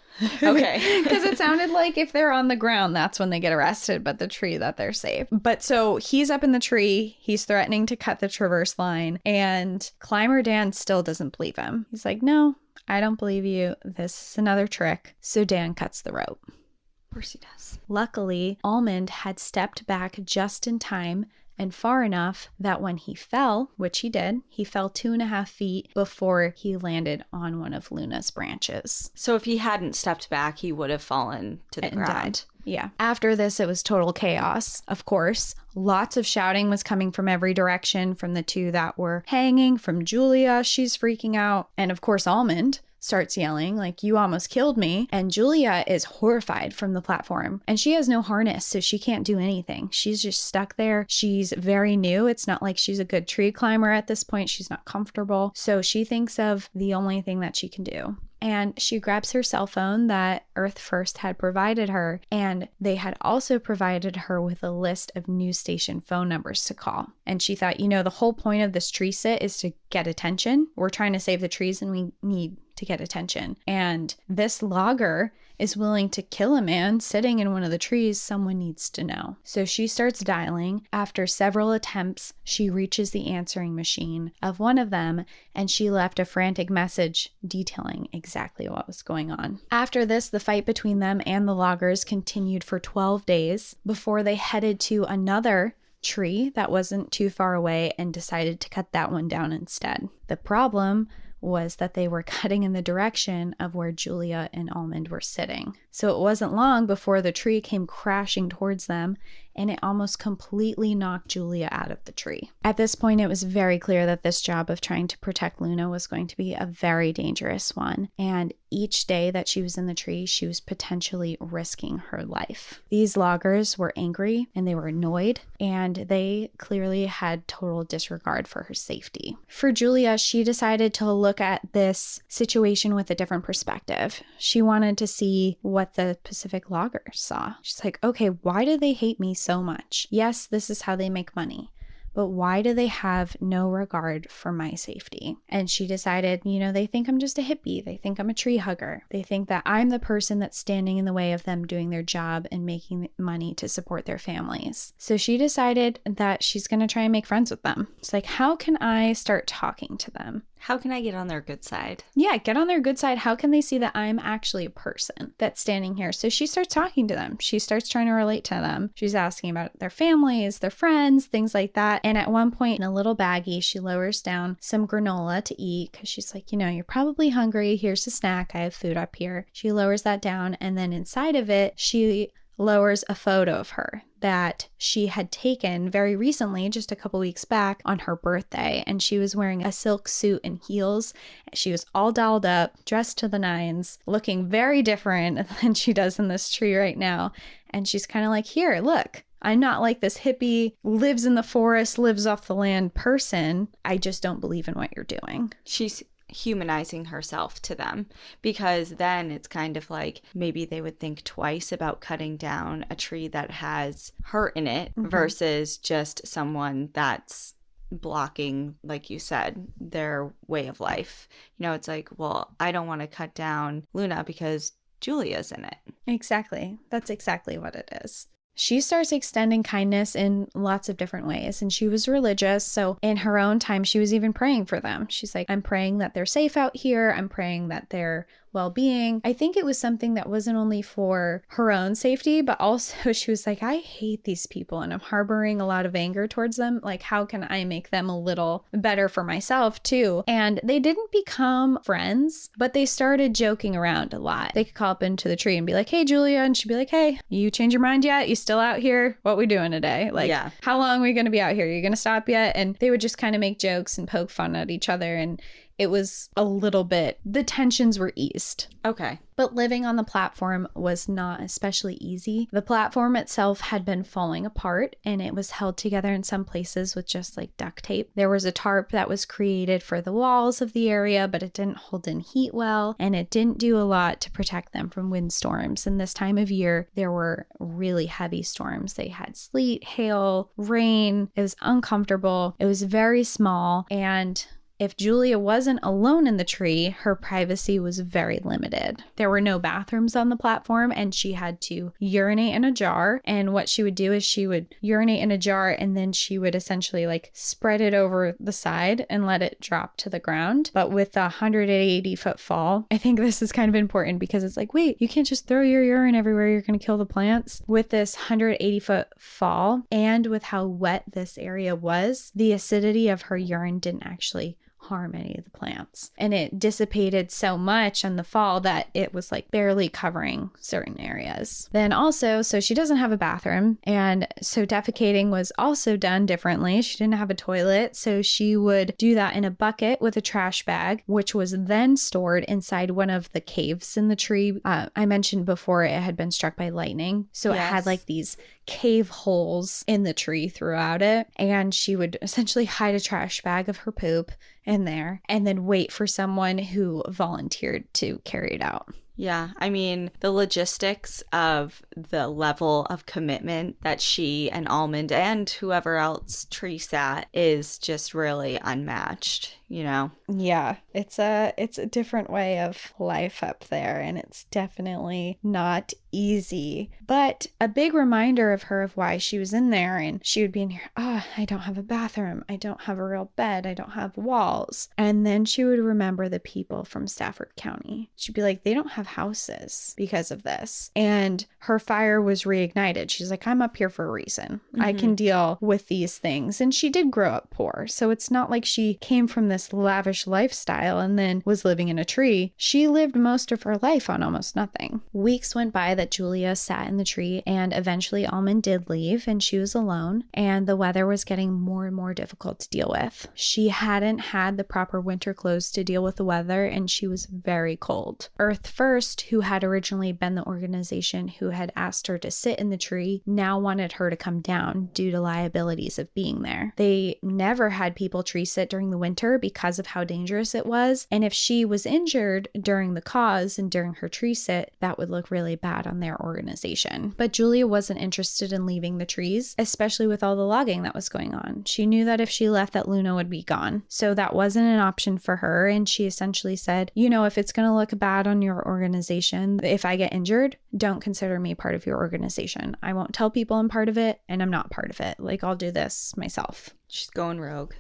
Okay. Because it sounded like if they're on the ground, that's when they get arrested, but the tree that they're safe. But so he's up in the tree. He's threatening to cut the traverse line. And Climber Dan still doesn't believe him. He's like, no, I don't believe you. This is another trick. So Dan cuts the rope. Of course he does. Luckily, Almond had stepped back just in time and far enough that when he fell, which he did, he fell 2.5 feet before he landed on one of Luna's branches. So if he hadn't stepped back, he would have fallen to the ground. Died. Yeah. After this, it was total chaos, of course. Lots of shouting was coming from every direction, from the two that were hanging, from Julia. She's freaking out. And of course, Almond starts yelling, like, you almost killed me. And Julia is horrified from the platform. And she has no harness, so she can't do anything. She's just stuck there. She's very new. It's not like she's a good tree climber at this point. She's not comfortable. So she thinks of the only thing that she can do. And she grabs her cell phone that Earth First had provided her, and they had also provided her with a list of news station phone numbers to call. And she thought, the whole point of this tree sit is to get attention. We're trying to save the trees and we need to get attention. And this logger is willing to kill a man sitting in one of the trees. Someone needs to know. So she starts dialing. After several attempts, she reaches the answering machine of one of them, and she left a frantic message detailing exactly what was going on. After this, the fight between them and the loggers continued for 12 days before they headed to another tree that wasn't too far away and decided to cut that one down instead. The problem was that they were cutting in the direction of where Julia and Almond were sitting. So it wasn't long before the tree came crashing towards them, and it almost completely knocked Julia out of the tree. At this point, it was very clear that this job of trying to protect Luna was going to be a very dangerous one, and each day that she was in the tree, she was potentially risking her life. These loggers were angry and they were annoyed, and they clearly had total disregard for her safety. For Julia, she decided to look at this situation with a different perspective. She wanted to see what the Pacific loggers saw. She's like, okay, why do they hate me so much? Yes, this is how they make money. But why do they have no regard for my safety? And she decided, they think I'm just a hippie. They think I'm a tree hugger. They think that I'm the person that's standing in the way of them doing their job and making money to support their families. So she decided that she's going to try and make friends with them. It's like, how can I start talking to them? How can I get on their good side? Yeah, get on their good side. How can they see that I'm actually a person that's standing here? So she starts talking to them. She starts trying to relate to them. She's asking about their families, their friends, things like that. And at one point in a little baggie, she lowers down some granola to eat because she's like, you're probably hungry. Here's a snack. I have food up here. She lowers that down. And then inside of it, she lowers a photo of her that she had taken very recently, just a couple weeks back, on her birthday. And she was wearing a silk suit and heels. She was all dolled up, dressed to the nines, looking very different than she does in this tree right now. And she's kind of like, here, look. I'm not like this hippie, lives in the forest, lives off the land person. I just don't believe in what you're doing. She's humanizing herself to them, because then it's kind of like maybe they would think twice about cutting down a tree that has her in it versus just someone that's blocking, like you said, their way of life. It's like, well, I don't want to cut down Luna because Julia's in it. Exactly. That's exactly what it is. She starts extending kindness in lots of different ways, and she was religious, so in her own time, she was even praying for them. She's like, I'm praying that they're safe out here. I'm praying that they're well-being. I think it was something that wasn't only for her own safety, but also she was like, I hate these people and I'm harboring a lot of anger towards them. Like, how can I make them a little better for myself too? And they didn't become friends, but they started joking around a lot. They could call up into the tree and be like, hey, Julia. And she'd be like, hey, you change your mind yet? You still out here? What we doing today? Like, how long are we going to be out here? You going to stop yet? And they would just kind of make jokes and poke fun at each other. And it was a little bit, the tensions were eased. Okay. But living on the platform was not especially easy. The platform itself had been falling apart, and it was held together in some places with just like duct tape. There was a tarp that was created for the walls of the area, but it didn't hold in heat well, and it didn't do a lot to protect them from windstorms. And this time of year, there were really heavy storms. They had sleet, hail, rain. It was uncomfortable. It was very small, and if Julia wasn't alone in the tree, her privacy was very limited. There were no bathrooms on the platform, and she had to urinate in a jar. And what she would do is she would urinate in a jar, and then she would essentially like spread it over the side and let it drop to the ground. But with a 180-foot fall, I think this is kind of important because it's like, wait, you can't just throw your urine everywhere. You're going to kill the plants. With this 180-foot fall, and with how wet this area was, the acidity of her urine didn't actually harm any of the plants. And it dissipated so much in the fall that it was like barely covering certain areas. Then also, so she doesn't have a bathroom, and so defecating was also done differently. She didn't have a toilet, so she would do that in a bucket with a trash bag, which was then stored inside one of the caves in the tree. I mentioned before it had been struck by lightning, so Yes. it had like these cave holes in the tree throughout it, and she would essentially hide a trash bag of her poop in there and then wait for someone who volunteered to carry it out. Yeah, I mean, the logistics of the level of commitment that she and Almond and whoever else Tree sat is just really unmatched, you know? Yeah, it's a different way of life up there, and it's definitely not easy. But a big reminder of her of why she was in there, and she would be in here, oh, I don't have a bathroom, I don't have a real bed, I don't have walls. And then she would remember the people from Stafford County. She'd be like, they don't have houses because of this. And her fire was reignited. She's like, I'm up here for a reason. I can deal with these things. And she did grow up poor, so it's not like she came from this lavish lifestyle and then was living in a tree. She lived most of her life on almost nothing. Weeks went by that Julia sat in the tree, and eventually Almond did leave, and she was alone, and the weather was getting more and more difficult to deal with. She hadn't had the proper winter clothes to deal with the weather, and she was very cold. Earth First, who had originally been the organization who had asked her to sit in the tree, now wanted her to come down due to liabilities of being there. They never had people tree sit during the winter because of how dangerous it was, and if she was injured during the cause and during her tree sit, that would look really bad on their organization. But Julia wasn't interested in leaving the trees, especially with all the logging that was going on. She knew that if she left, that Luna would be gone, so that wasn't an option for her, and she essentially said, you know, if it's going to look bad on your organization, if I get injured, don't consider me part of your organization. I won't tell people I'm part of it, and I'm not part of it. Like, I'll do this myself. She's going rogue.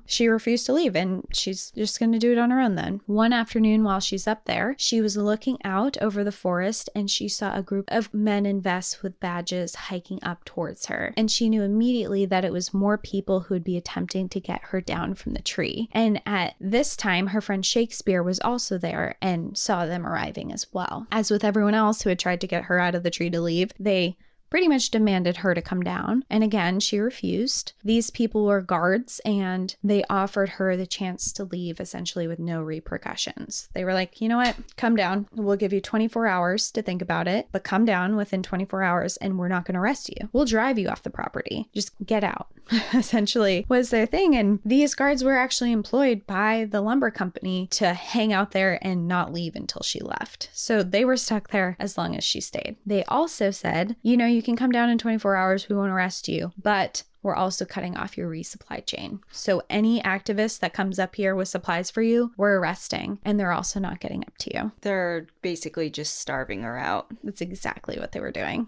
She refused to leave, and she's just going to do it on her own then. One afternoon while she's up there, she was looking out over the forest, and she saw a group of men in vests with badges hiking up towards her. And she knew immediately that it was more people who would be attempting to get her down from the tree. And at this time, her friend Shakespeare was also there and saw them arriving as well. As with everyone else who had tried to get her out of the tree to leave, they pretty much demanded her to come down. And again, she refused. These people were guards, and they offered her the chance to leave essentially with no repercussions. They were like, you know what? Come down. We'll give you 24 hours to think about it, but come down within 24 hours and we're not going to arrest you. We'll drive you off the property. Just get out, essentially was their thing. And these guards were actually employed by the lumber company to hang out there and not leave until she left. So they were stuck there as long as she stayed. They also said, you know, you can come down in 24 hours. We won't arrest you, but we're also cutting off your resupply chain. So any activist that comes up here with supplies for you, we're arresting, and they're also not getting up to you. They're basically just starving her out. That's exactly what they were doing.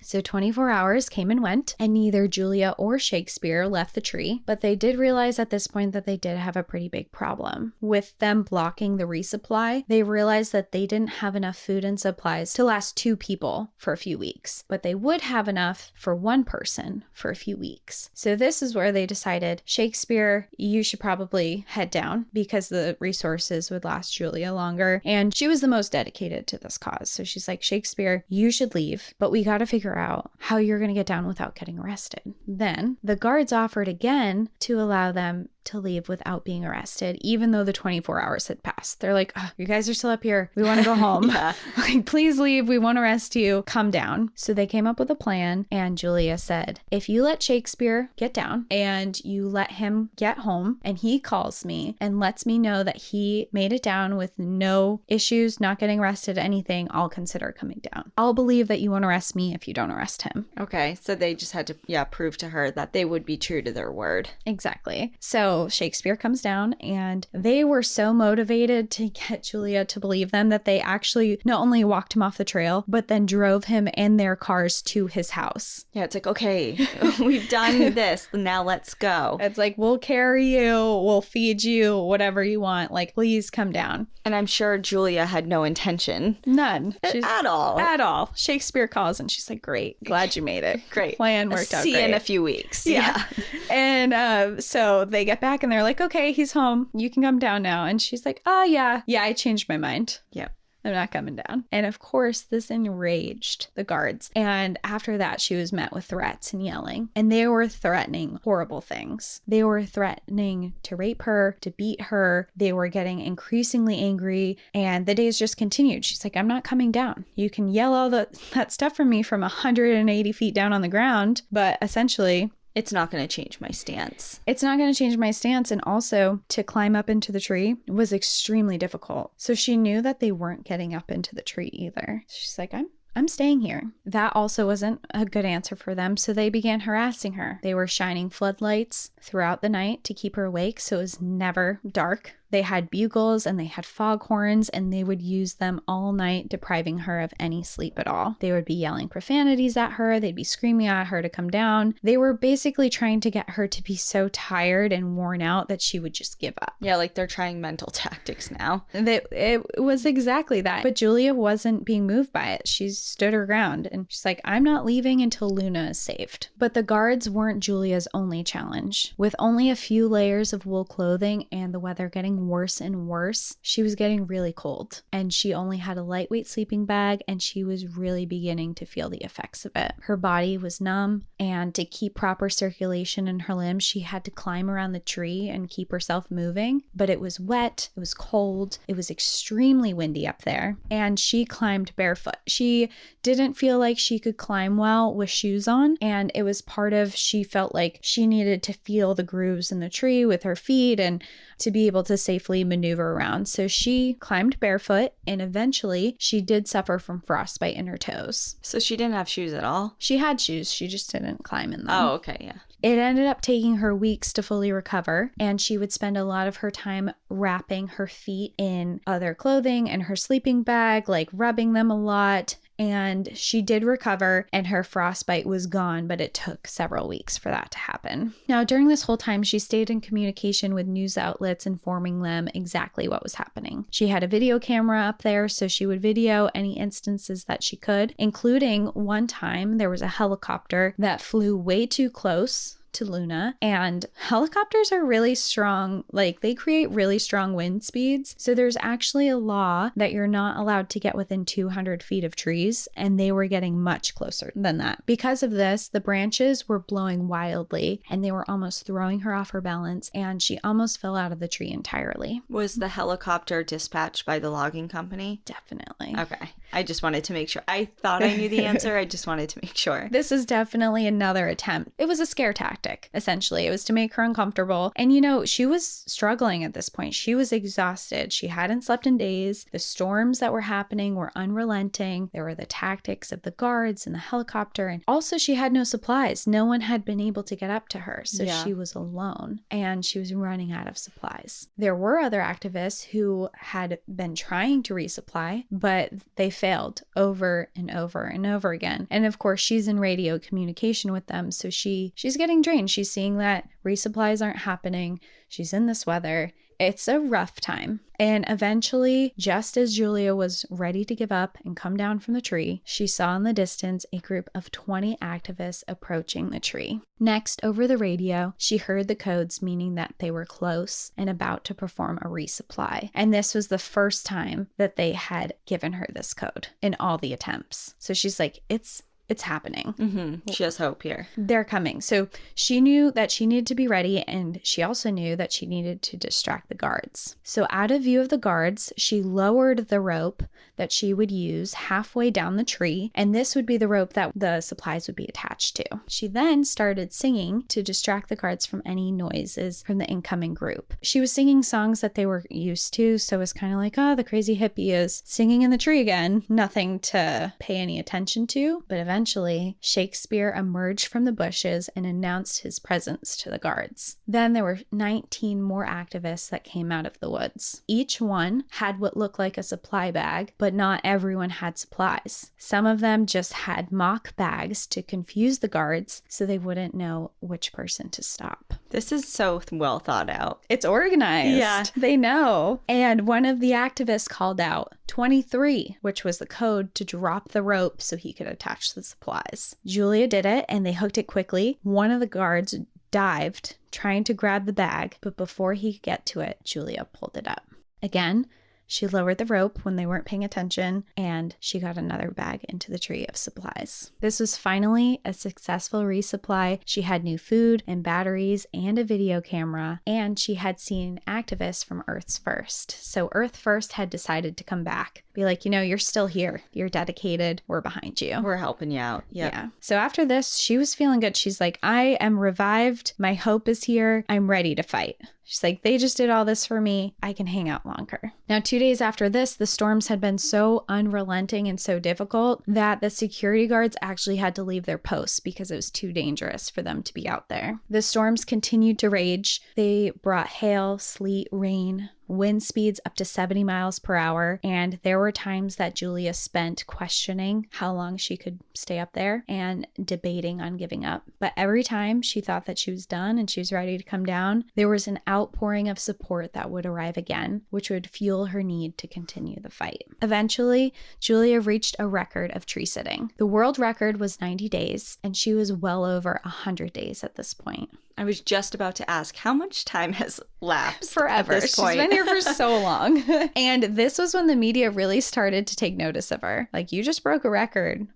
So 24 hours came and went, and neither Julia or Shakespeare left the tree, but they did realize at this point that they did have a pretty big problem. With them blocking the resupply, they realized that they didn't have enough food and supplies to last 2 people for a few weeks, but they would have enough for 1 person for a few weeks. So this is where they decided, Shakespeare, you should probably head down because the resources would last Julia longer, and she was the most dedicated to this cause. So she's like, Shakespeare, you should leave, but we got to figure out how you're going to get down without getting arrested. Then the guards offered again to allow them to leave without being arrested, even though the 24 hours had passed. They're like, oh, you guys are still up here. We want to go home. Like, please leave. We won't arrest you. Come down. So they came up with a plan. And Julia said, if you let Shakespeare get down and you let him get home and he calls me and lets me know that he made it down with no issues, not getting arrested, anything, I'll consider coming down. I'll believe that you won't arrest me if you don't arrest him. Okay. So they just had to, prove to her that they would be true to their word. Exactly. So Shakespeare comes down, and they were so motivated to get Julia to believe them that they actually not only walked him off the trail, but then drove him in their cars to his house. Yeah, it's like, okay, we've done this. Now let's go. It's like, we'll carry you, we'll feed you, whatever you want. Like, please come down. And I'm sure Julia had no intention. None. At all. At all. Shakespeare calls and she's like, great, glad you made it. Great. Plan worked out great. See you in a few weeks. Yeah. And so they get back and they're like, okay, he's home. You can come down now. And she's like, oh, yeah, I changed my mind. Yep. I'm not coming down. And of course, this enraged the guards. And after that, she was met with threats and yelling. And they were threatening horrible things. They were threatening to rape her, to beat her. They were getting increasingly angry. And the days just continued. She's like, I'm not coming down. You can yell all that stuff from me from 180 feet down on the ground. But essentially, it's not going to change my stance. It's not going to change my stance. And also, to climb up into the tree was extremely difficult. So she knew that they weren't getting up into the tree either. She's like, I'm staying here. That also wasn't a good answer for them, so they began harassing her. They were shining floodlights throughout the night to keep her awake, so it was never dark. They had bugles and they had foghorns, and they would use them all night, depriving her of any sleep at all. They would be yelling profanities at her. They'd be screaming at her to come down. They were basically trying to get her to be so tired and worn out that she would just give up. Yeah, like they're trying mental tactics now. It was exactly that. But Julia wasn't being moved by it. She stood her ground and she's like, I'm not leaving until Luna is saved. But the guards weren't Julia's only challenge. With only a few layers of wool clothing and the weather getting worse and worse, she was getting really cold, and she only had a lightweight sleeping bag, and she was really beginning to feel the effects of it. Her body was numb, and to keep proper circulation in her limbs, she had to climb around the tree and keep herself moving. But it was wet, it was cold, it was extremely windy up there, and she climbed barefoot. She didn't feel like she could climb well with shoes on, and it was she felt like she needed to feel the grooves in the tree with her feet and to be able to safely maneuver around. So she climbed barefoot, and eventually she did suffer from frostbite in her toes. So she didn't have shoes at all? She had shoes, she just didn't climb in them. Oh, okay, yeah. It ended up taking her weeks to fully recover, and she would spend a lot of her time wrapping her feet in other clothing and her sleeping bag, like rubbing them a lot. And she did recover, and her frostbite was gone, but it took several weeks for that to happen. Now, during this whole time, she stayed in communication with news outlets, informing them exactly what was happening. She had a video camera up there, so she would video any instances that she could, including one time there was a helicopter that flew way too close to Luna, and helicopters are really strong. Like, they create really strong wind speeds. So there's actually a law that you're not allowed to get within 200 feet of trees, and they were getting much closer than that. Because of this, the branches were blowing wildly, and they were almost throwing her off her balance, and she almost fell out of the tree entirely. Was the helicopter dispatched by the logging company? Definitely. Okay. I just wanted to make sure. I thought I knew the answer. I just wanted to make sure. This is definitely another attempt. It was a scare tactic, essentially. It was to make her uncomfortable. And, she was struggling at this point. She was exhausted. She hadn't slept in days. The storms that were happening were unrelenting. There were the tactics of the guards and the helicopter. And also, she had no supplies. No one had been able to get up to her. So she was alone, and she was running out of supplies. There were other activists who had been trying to resupply, but they failed over and over and over again. And of course, she's in radio communication with them, so she's getting drained. She's seeing that resupplies aren't happening. She's in this weather. It's a rough time. And eventually, just as Julia was ready to give up and come down from the tree, she saw in the distance a group of 20 activists approaching the tree. Next, over the radio, she heard the codes, meaning that they were close and about to perform a resupply. And this was the first time that they had given her this code in all the attempts. So she's like, it's it's happening. Mm-hmm. She has hope here. They're coming. So she knew that she needed to be ready, and she also knew that she needed to distract the guards. So out of view of the guards, she lowered the rope that she would use halfway down the tree, and this would be the rope that the supplies would be attached to. She then started singing to distract the guards from any noises from the incoming group. She was singing songs that they were used to, so it's kind of like, oh, the crazy hippie is singing in the tree again. Nothing to pay any attention to, but eventually Shakespeare emerged from the bushes and announced his presence to the guards. Then there were 19 more activists that came out of the woods. Each one had what looked like a supply bag, but not everyone had supplies. Some of them just had mock bags to confuse the guards so they wouldn't know which person to stop. This is so well thought out. It's organized. Yeah. They know. And one of the activists called out 23, which was the code to drop the rope so he could attach the supplies. Julia did it, and they hooked it quickly. One of the guards dived, trying to grab the bag, but before he could get to it, Julia pulled it up. Again, she lowered the rope when they weren't paying attention, and she got another bag into the tree of supplies. This was finally a successful resupply. She had new food and batteries and a video camera, and she had seen activists from Earth's First. So Earth First had decided to come back. Be like, you're still here. You're dedicated. We're behind you. We're helping you out. Yep. Yeah. So after this, she was feeling good. She's like, I am revived. My hope is here. I'm ready to fight. She's like, they just did all this for me. I can hang out longer. Now, 2 days after this, the storms had been so unrelenting and so difficult that the security guards actually had to leave their posts because it was too dangerous for them to be out there. The storms continued to rage. They brought hail, sleet, rain, wind speeds up to 70 miles per hour. And there were times that Julia spent questioning how long she could stay up there and debating on giving up. But every time she thought that she was done and she was ready to come down, there was an outpouring of support that would arrive again, which would fuel her need to continue the fight. Eventually, Julia reached a record of tree sitting. The world record was 90 days, and she was well over 100 days at this point. I was just about to ask, how much time has lapsed? Forever. At this point? She's been here for so long. And this was when the media really started to take notice of her. Like, you just broke a record.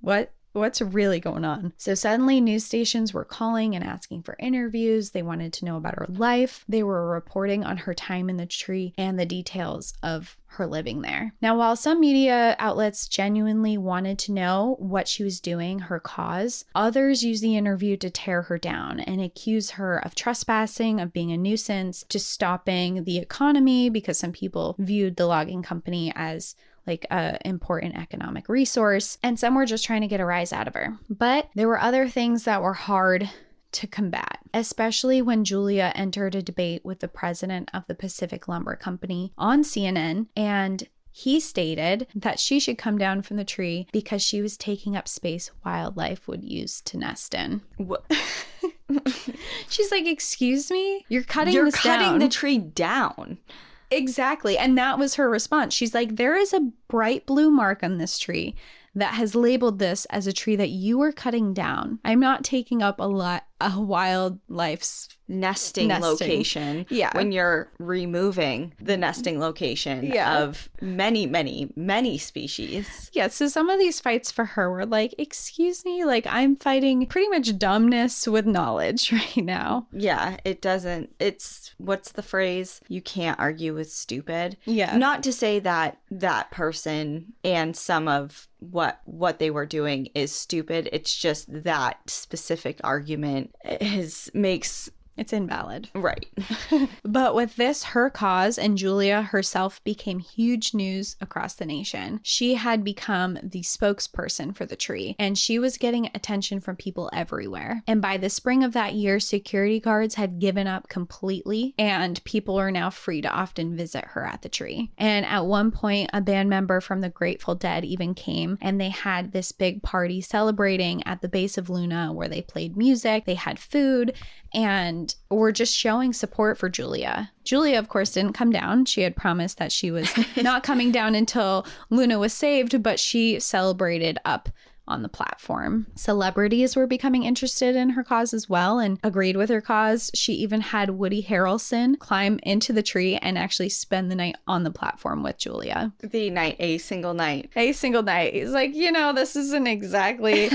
What's really going on? So suddenly news stations were calling and asking for interviews. They wanted to know about her life. They were reporting on her time in the tree and the details of her living there. Now, while some media outlets genuinely wanted to know what she was doing, her cause, others used the interview to tear her down and accuse her of trespassing, of being a nuisance, to stopping the economy, because some people viewed the logging company as like an important economic resource, and some were just trying to get a rise out of her. But there were other things that were hard to combat, especially when Julia entered a debate with the president of the Pacific Lumber Company on CNN, and he stated that she should come down from the tree because she was taking up space wildlife would use to nest in. What? She's like, excuse me? You're cutting You're this cutting down. the tree down. Exactly. And that was her response. She's like, there is a bright blue mark on this tree that has labeled this as a tree that you are cutting down. I'm not taking up a wildlife's nesting location. Yeah. When you're removing the nesting location of many, many, many species. Yeah. So some of these fights for her were like, excuse me, like I'm fighting pretty much dumbness with knowledge right now. Yeah. It's, what's the phrase? You can't argue with stupid. Yeah. Not to say that that person and some of what they were doing is stupid. It's just that specific argument makes It's invalid. Right. But with this, her cause and Julia herself became huge news across the nation. She had become the spokesperson for the tree, and she was getting attention from people everywhere. And by the spring of that year, security guards had given up completely, and people are now free to often visit her at the tree. And at one point, a band member from the Grateful Dead even came, and they had this big party celebrating at the base of Luna where they played music, they had food, and were just showing support for Julia. Julia, of course, didn't come down. She had promised that she was not coming down until Luna was saved, but she celebrated up on the platform. Celebrities were becoming interested in her cause as well and agreed with her cause. She even had Woody Harrelson climb into the tree and actually spend the night on the platform with Julia. A single night. A single night. He's like, this isn't exactly...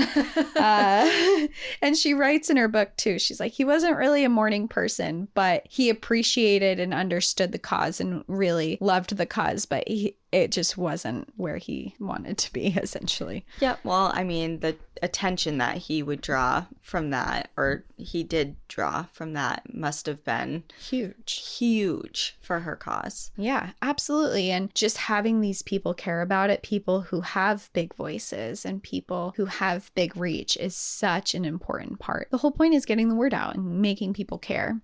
and she writes in her book too, she's like, he wasn't really a morning person, but he appreciated and understood the cause and really loved the cause, but it just wasn't where he wanted to be, essentially. Yeah, well, I mean, the attention that he would draw from that, or he did draw from that, must have been huge for her cause. Yeah, absolutely. And just having these people care about it, people who have big voices and people who have big reach, is such an important part. The whole point is getting the word out and making people care.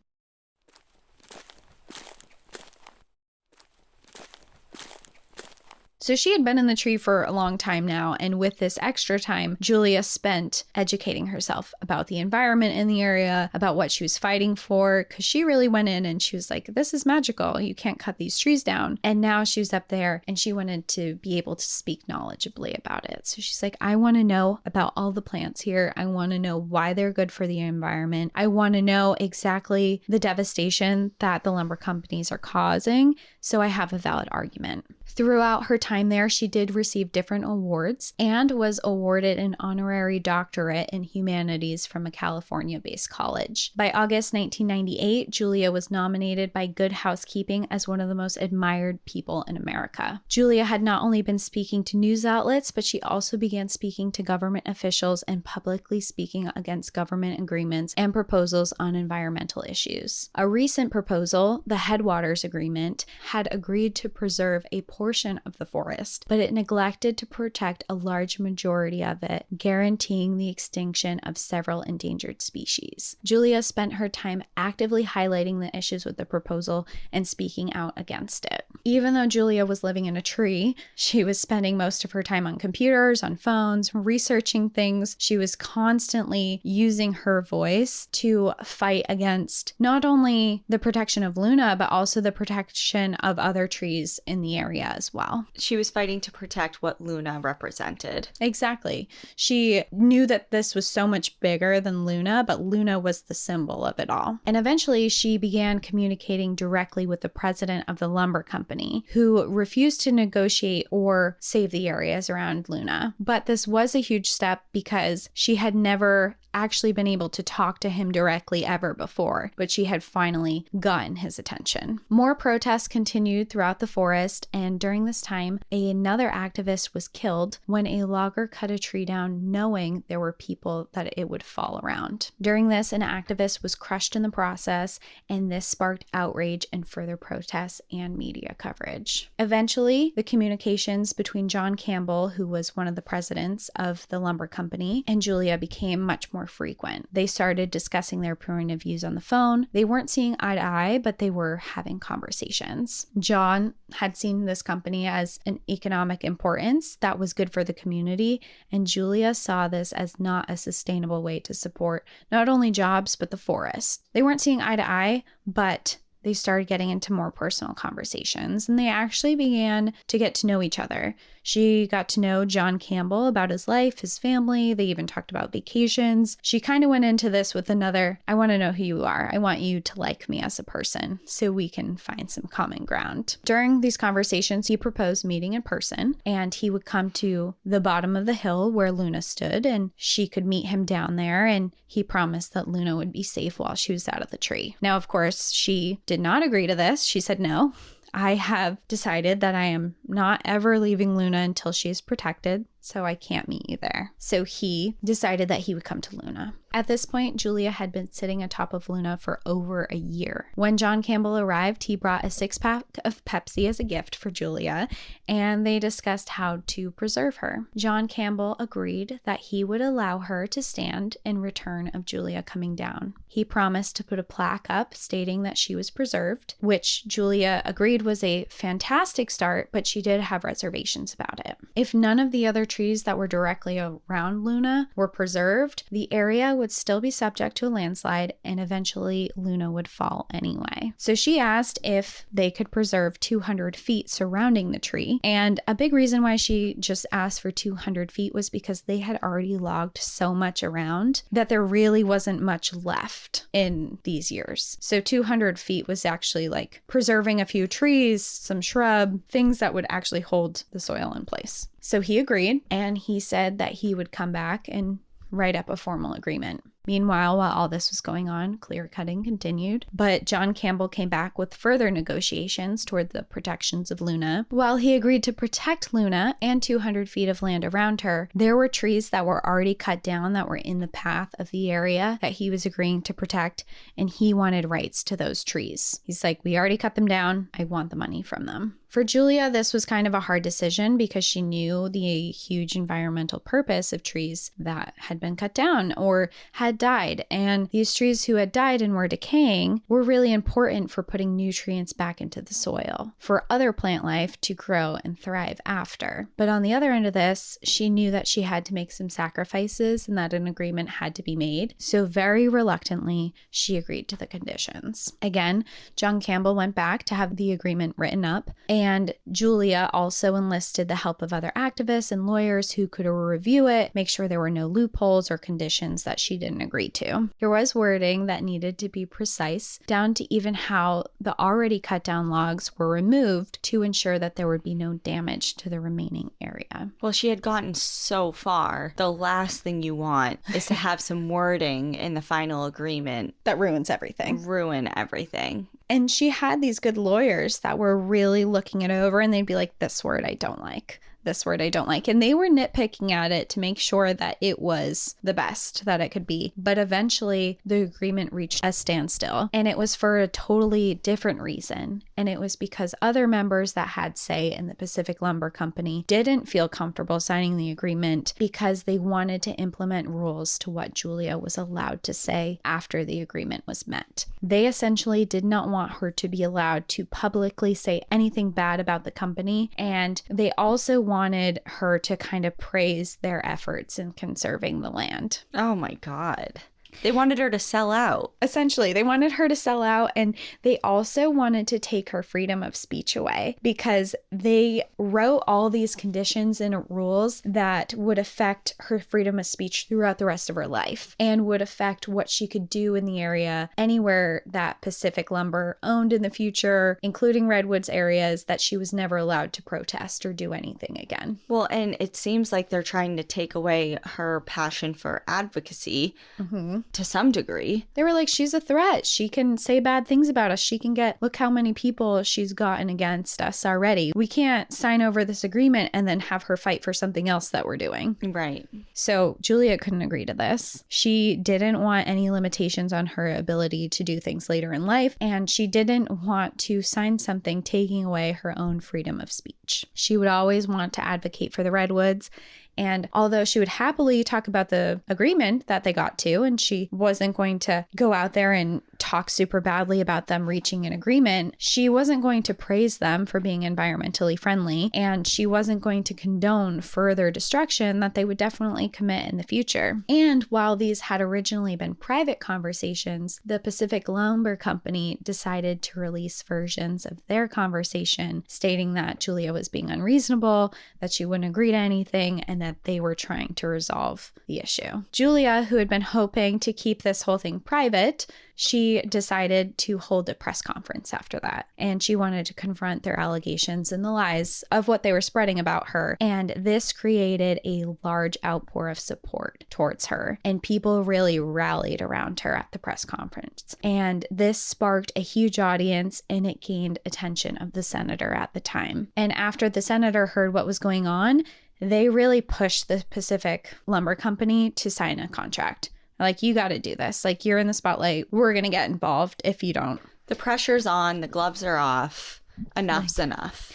So she had been in the tree for a long time now, and with this extra time, Julia spent educating herself about the environment in the area, about what she was fighting for, because she really went in and she was like, this is magical. You can't cut these trees down. And now she was up there and she wanted to be able to speak knowledgeably about it. So she's like, I want to know about all the plants here. I want to know why they're good for the environment. I want to know exactly the devastation that the lumber companies are causing, so I have a valid argument. Throughout her time there, she did receive different awards and was awarded an honorary doctorate in humanities from a California-based college. By August 1998, Julia was nominated by Good Housekeeping as one of the most admired people in America. Julia had not only been speaking to news outlets, but she also began speaking to government officials and publicly speaking against government agreements and proposals on environmental issues. A recent proposal, the Headwaters Agreement, had agreed to preserve a portion of the forest, but it neglected to protect a large majority of it, guaranteeing the extinction of several endangered species. Julia spent her time actively highlighting the issues with the proposal and speaking out against it. Even though Julia was living in a tree, she was spending most of her time on computers, on phones, researching things. She was constantly using her voice to fight against not only the protection of Luna, but also the protection of other trees in the area as well. She was fighting to protect what Luna represented. Exactly. She knew that this was so much bigger than Luna, but Luna was the symbol of it all. And eventually she began communicating directly with the president of the lumber company, who refused to negotiate or save the areas around Luna. But this was a huge step because she had never actually been able to talk to him directly ever before, but she had finally gotten his attention. More protests continued throughout the forest, and during this time, another activist was killed when a logger cut a tree down knowing there were people that it would fall around. During this, an activist was crushed in the process, and this sparked outrage and further protests and media coverage. Eventually, the communications between John Campbell, who was one of the presidents of the lumber company, and Julia became much more frequent. They started discussing their point of views on the phone. They weren't seeing eye to eye, but they were having conversations. John had seen this company as an economic importance that was good for the community, and Julia saw this as not a sustainable way to support not only jobs, but the forest. They weren't seeing eye to eye, but they started getting into more personal conversations, and they actually began to get to know each other. She got to know John Campbell about his life, his family. They even talked about vacations. She kind of went into this with another, I want to know who you are. I want you to like me as a person so we can find some common ground. During these conversations, he proposed meeting in person, and he would come to the bottom of the hill where Luna stood, and she could meet him down there, and he promised that Luna would be safe while she was out of the tree. Now, of course, she did not agree to this. She said no. I have decided that I am not ever leaving Luna until she is protected, so I can't meet you there. So he decided that he would come to Luna. At this point, Julia had been sitting atop of Luna for over a year. When John Campbell arrived, he brought a 6-pack of Pepsi as a gift for Julia, and they discussed how to preserve her. John Campbell agreed that he would allow her to stand in return of Julia coming down. He promised to put a plaque up stating that she was preserved, which Julia agreed was a fantastic start, but she did have reservations about it. If none of the other trees that were directly around Luna were preserved, the area would still be subject to a landslide and eventually Luna would fall anyway. So she asked if they could preserve 200 feet surrounding the tree. And a big reason why she just asked for 200 feet was because they had already logged so much around that there really wasn't much left in these years. So 200 feet was actually like preserving a few trees, some shrub, things that would actually hold the soil in place. So he agreed, and he said that he would come back and write up a formal agreement. Meanwhile, while all this was going on, clear cutting continued, but John Campbell came back with further negotiations toward the protections of Luna. While he agreed to protect Luna and 200 feet of land around her, there were trees that were already cut down that were in the path of the area that he was agreeing to protect, and he wanted rights to those trees. He's like, we already cut them down. I want the money from them. For Julia, this was kind of a hard decision because she knew the huge environmental purpose of trees that had been cut down or had died. And these trees who had died and were decaying were really important for putting nutrients back into the soil for other plant life to grow and thrive after. But on the other end of this, she knew that she had to make some sacrifices and that an agreement had to be made. So very reluctantly, she agreed to the conditions. Again, John Campbell went back to have the agreement written up, and Julia also enlisted the help of other activists and lawyers who could review it, make sure there were no loopholes or conditions that she didn't agree to. There was wording that needed to be precise, down to even how the already cut down logs were removed to ensure that there would be no damage to the remaining area. Well, she had gotten so far. The last thing you want is to have some wording in the final agreement that ruins everything. Ruin everything. And she had these good lawyers that were really looking it over, and they'd be like, this word I don't like. This word I don't like. And they were nitpicking at it to make sure that it was the best that it could be. But eventually the agreement reached a standstill, and it was for a totally different reason. And it was because other members that had say in the Pacific Lumber Company didn't feel comfortable signing the agreement because they wanted to implement rules to what Julia was allowed to say after the agreement was met. They essentially did not want her to be allowed to publicly say anything bad about the company, and they also wanted her to kind of praise their efforts in conserving the land. Oh my God. They wanted her to sell out. Essentially, they wanted her to sell out, and they also wanted to take her freedom of speech away because they wrote all these conditions and rules that would affect her freedom of speech throughout the rest of her life and would affect what she could do in the area anywhere that Pacific Lumber owned in the future, including Redwoods areas that she was never allowed to protest or do anything again. Well, and it seems like they're trying to take away her passion for advocacy. Mm-hmm. To some degree. They were like, she's a threat. She can say bad things about us. She can look how many people she's gotten against us already. We can't sign over this agreement and then have her fight for something else that we're doing. Right. So Julia couldn't agree to this. She didn't want any limitations on her ability to do things later in life, and she didn't want to sign something taking away her own freedom of speech. She would always want to advocate for the Redwoods. And although she would happily talk about the agreement that they got to, and she wasn't going to go out there and talk super badly about them reaching an agreement, she wasn't going to praise them for being environmentally friendly, and she wasn't going to condone further destruction that they would definitely commit in the future. And while these had originally been private conversations, the Pacific Lumber Company decided to release versions of their conversation stating that Julia was being unreasonable, that she wouldn't agree to anything, and that they were trying to resolve the issue. Julia, who had been hoping to keep this whole thing private, she decided to hold a press conference after that. And she wanted to confront their allegations and the lies of what they were spreading about her. And this created a large outpour of support towards her. And people really rallied around her at the press conference. And this sparked a huge audience, and it gained attention of the senator at the time. And after the senator heard what was going on, they really pushed the Pacific Lumber Company to sign a contract. Like, you got to do this. Like, you're in the spotlight. We're going to get involved if you don't. The pressure's on. The gloves are off. Enough's enough.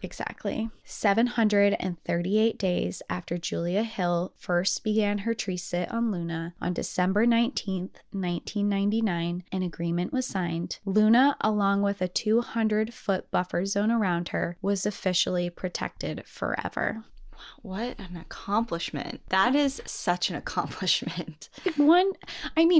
Exactly. 738 days after Julia Hill first began her tree sit on Luna, on December 19th, 1999, an agreement was signed. Luna, along with a 200-foot buffer zone around her, was officially protected forever. What an accomplishment. That is such an accomplishment.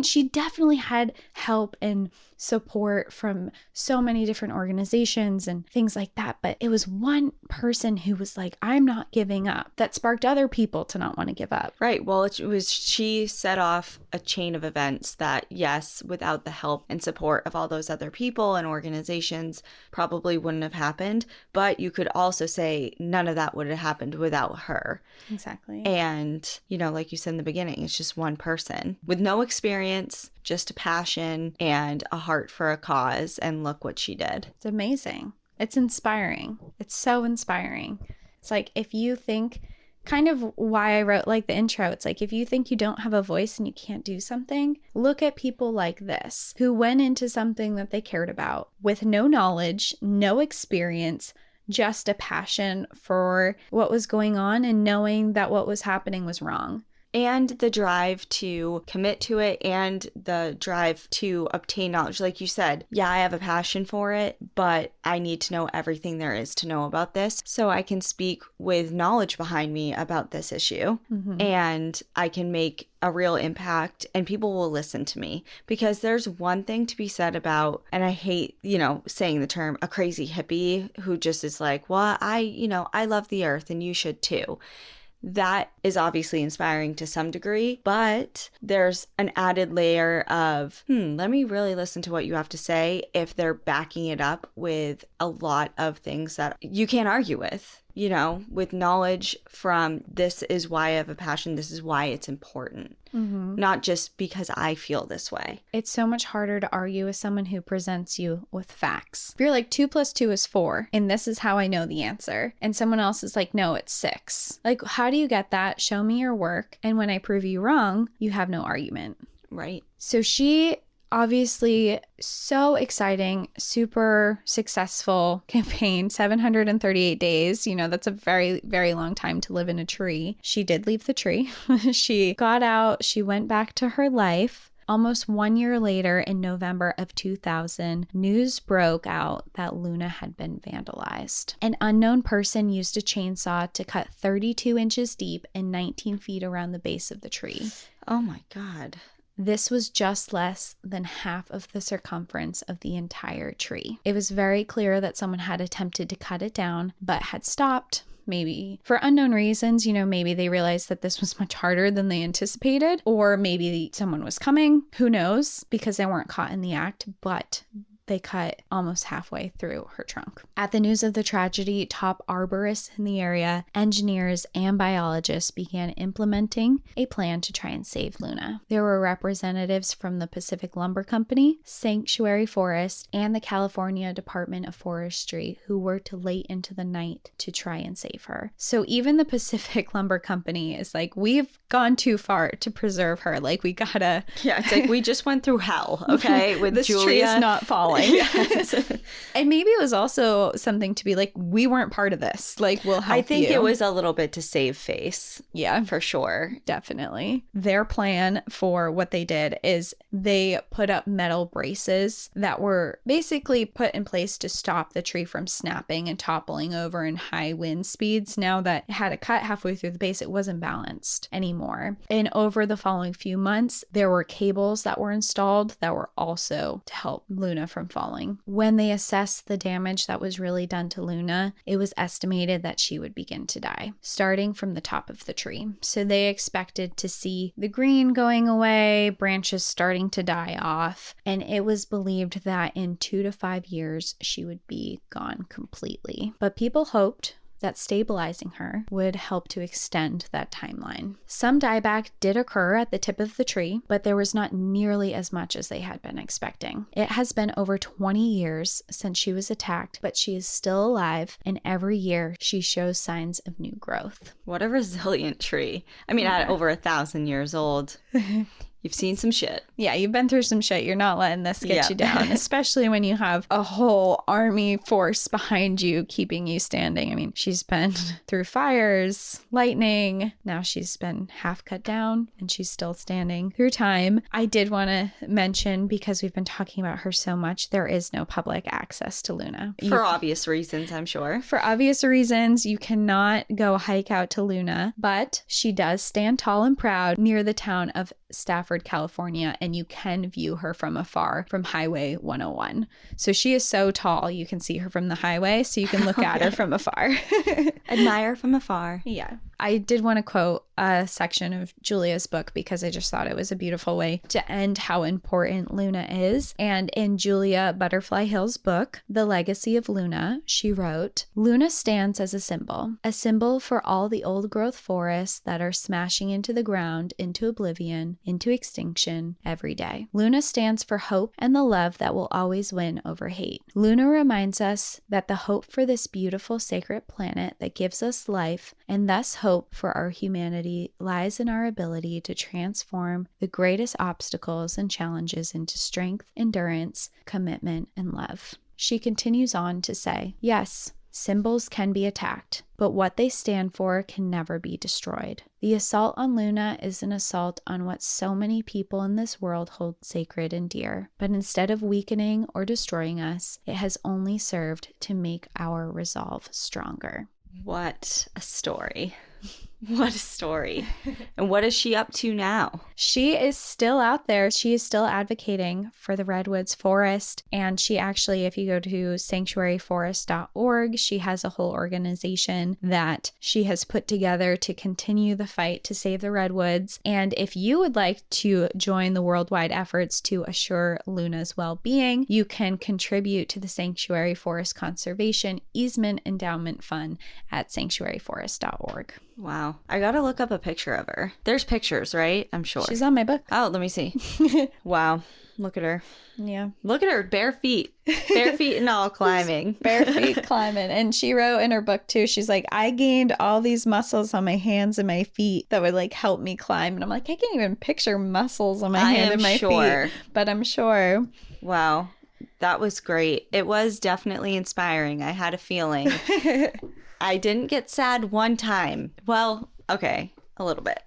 She definitely had help and support from so many different organizations and things like that. But it was one person who was like, I'm not giving up. That sparked other people to not want to give up. Right. Well, she set off a chain of events that, yes, without the help and support of all those other people and organizations, probably wouldn't have happened. But you could also say none of that would have happened without her. Exactly. And, like you said in the beginning, it's just one person with no experience, just a passion and a heart for a cause. And look what she did. It's amazing. It's inspiring. It's so inspiring. It's like, if you think, kind of why I wrote like the intro, it's like, if you think you don't have a voice and you can't do something, look at people like this who went into something that they cared about with no knowledge, no experience, just a passion for what was going on and knowing that what was happening was wrong. And the drive to commit to it and the drive to obtain knowledge. Like you said, yeah, I have a passion for it, but I need to know everything there is to know about this so I can speak with knowledge behind me about this issue. Mm-hmm. And I can make a real impact and people will listen to me. Because there's one thing to be said about, and I hate, saying the term, a crazy hippie who just is like, well, I love the earth and you should too. That is obviously inspiring to some degree, but there's an added layer of, let me really listen to what you have to say if they're backing it up with a lot of things that you can't argue with, with knowledge from this is why I have a passion, this is why it's important. Mm-hmm. Not just because I feel this way. It's so much harder to argue with someone who presents you with facts. If you're like 2 + 2 is 4 and this is how I know the answer, and someone else is like, no, it's 6. Like, how do you get that? Show me your work. And when I prove you wrong, you have no argument. Right. So she obviously so exciting, super successful campaign, 738 days. That's a very, very long time to live in a tree. She did leave the tree. She got out. She went back to her life. Almost 1 year later, in November of 2000, news broke out that Luna had been vandalized. An unknown person used a chainsaw to cut 32 inches deep and 19 feet around the base of the tree. Oh my God. This was just less than half of the circumference of the entire tree. It was very clear that someone had attempted to cut it down, but had stopped. Maybe for unknown reasons, maybe they realized that this was much harder than they anticipated, or maybe someone was coming. Who knows? Because they weren't caught in the act, but they cut almost halfway through her trunk. At the news of the tragedy, top arborists in the area, engineers, and biologists began implementing a plan to try and save Luna. There were representatives from the Pacific Lumber Company, Sanctuary Forest, and the California Department of Forestry who worked late into the night to try and save her. So even the Pacific Lumber Company is like, we've gone too far to preserve her. Like, we gotta... Yeah, it's like we just went through hell, okay, with this Julia. Tree is not falling. And maybe it was also something to be like, we weren't part of this. Like, we'll help you. I think it was a little bit to save face. Yeah. For sure. Definitely. Their plan for what they did is they put up metal braces that were basically put in place to stop the tree from snapping and toppling over in high wind speeds. Now that it had a cut halfway through the base, it wasn't balanced anymore. And over the following few months, there were cables that were installed that were also to help Luna from falling. When they assessed the damage that was really done to Luna, it was estimated that she would begin to die, starting from the top of the tree. So they expected to see the green going away, branches starting to die off, and it was believed that in 2 to 5 years, she would be gone completely. But people hoped that stabilizing her would help to extend that timeline. Some dieback did occur at the tip of the tree, but there was not nearly as much as they had been expecting. It has been over 20 years since she was attacked, but she is still alive, and every year she shows signs of new growth. What a resilient tree. I mean, at over 1,000 years old. You've seen some shit. Yeah, you've been through some shit. You're not letting this get you down, especially when you have a whole army force behind you keeping you standing. I mean, she's been through fires, lightning. Now she's been half cut down and she's still standing through time. I did want to mention, because we've been talking about her so much, there is no public access to Luna. For obvious reasons, I'm sure. For obvious reasons, you cannot go hike out to Luna, but she does stand tall and proud near the town of Stafford, California, and you can view her from afar from Highway 101. So she is so tall, you can see her from the highway, so you can look at her from afar. Admire from afar. Yeah. I did want to quote a section of Julia's book because I just thought it was a beautiful way to end how important Luna is. And in Julia Butterfly Hill's book, The Legacy of Luna, she wrote, "Luna stands as a symbol for all the old growth forests that are smashing into the ground, into oblivion, into extinction every day. Luna stands for hope and the love that will always win over hate. Luna reminds us that the hope for this beautiful sacred planet that gives us life, and thus hope for our humanity, lies in our ability to transform the greatest obstacles and challenges into strength, endurance, commitment, and love." She continues on to say, "Yes, symbols can be attacked, but what they stand for can never be destroyed. The assault on Luna is an assault on what so many people in this world hold sacred and dear. But instead of weakening or destroying us, it has only served to make our resolve stronger." What a story. What a story. And what is she up to now? She is still out there. She is still advocating for the redwoods forest. And she actually, if you go to sanctuaryforest.org, she has a whole organization that she has put together to continue the fight to save the redwoods. And if you would like to join the worldwide efforts to assure Luna's well-being, you can contribute to the Sanctuary Forest Conservation Easement Endowment Fund at sanctuaryforest.org. Wow. I gotta look up a picture of her. There's pictures, right? I'm sure. She's on my book. Oh, let me see. Wow. Look at her. Yeah. Look at her bare feet. Bare feet and all climbing. Bare feet climbing. And she wrote in her book too, she's like, "I gained all these muscles on my hands and my feet that would like help me climb." And I'm like, I can't even picture muscles on my hand and my feet. But I'm sure. Wow. That was great. It was definitely inspiring. I had a feeling. I didn't get sad one time. Well, okay, a little bit.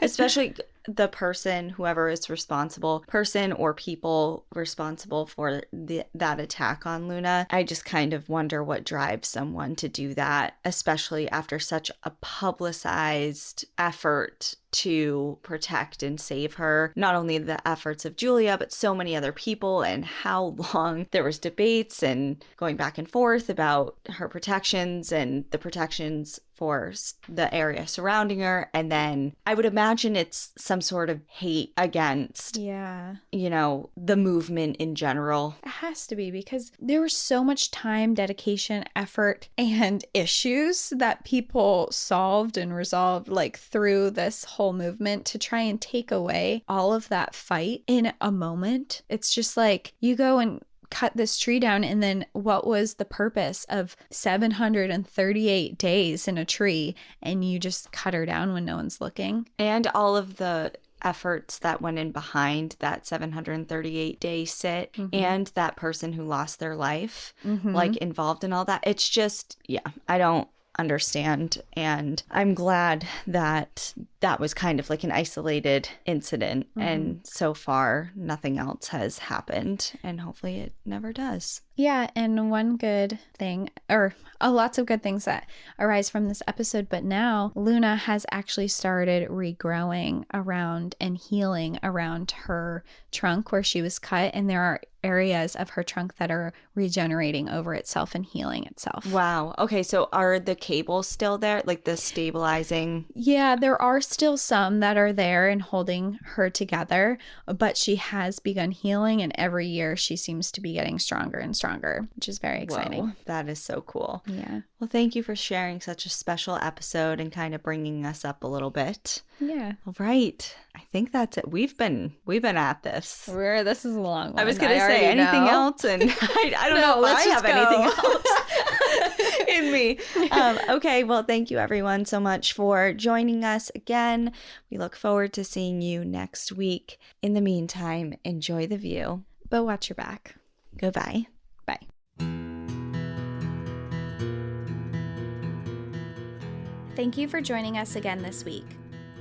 Especially the person, whoever is responsible, person or people responsible for that attack on Luna. I just kind of wonder what drives someone to do that, especially after such a publicized effort to protect and save her. Not only the efforts of Julia, but so many other people, and how long there was debates and going back and forth about her protections and the protections for the area surrounding her. And then I would imagine it's some sort of hate against, the movement in general. It has to be, because there was so much time, dedication, effort, and issues that people solved and resolved like through this whole movement to try and take away all of that fight in a moment. It's just like you go and cut this tree down, and then what was the purpose of 738 days in a tree, and you just cut her down when no one's looking? And all of the efforts that went in behind that 738-day sit, and that person who lost their life, like involved in all that. It's just, I don't understand. And I'm glad that that was kind of like an isolated incident. And so far, nothing else has happened. And hopefully it never does. Yeah, and one good thing, or lots of good things that arise from this episode, but now Luna has actually started regrowing around and healing around her trunk where she was cut, and there are areas of her trunk that are regenerating over itself and healing itself. Wow. Okay, so are the cables still there, like the stabilizing? Yeah, there are still some that are there and holding her together, but she has begun healing, and every year she seems to be getting stronger and stronger, which is very exciting. Whoa, that is so cool. Yeah. Well, thank you for sharing such a special episode and kind of bringing us up a little bit. Yeah. All right. I think that's it. We've been at this. This is a long one. I was going to say anything else, and I don't know if I have anything else. in me. Okay, well, thank you everyone so much for joining us again. We look forward to seeing you next week. In the meantime, enjoy the view, but watch your back. Goodbye. Bye. Thank you for joining us again this week.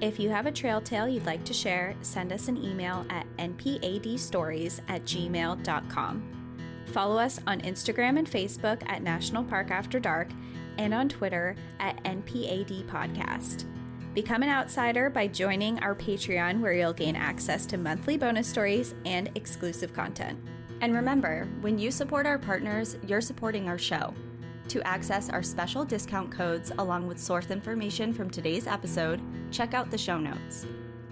If you have a trail tale you'd like to share, send us an email at npadstories@gmail.com. Follow us on Instagram and Facebook at National Park After Dark and on Twitter at NPAD Podcast. Become an outsider by joining our Patreon, where you'll gain access to monthly bonus stories and exclusive content. And remember, when you support our partners, you're supporting our show. To access our special discount codes along with source information from today's episode, check out the show notes.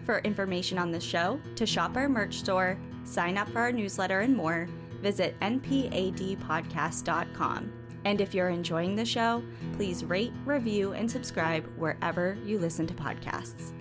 For information on the show, to shop our merch store, sign up for our newsletter, and more, visit npadpodcast.com. And if you're enjoying the show, please rate, review, and subscribe wherever you listen to podcasts.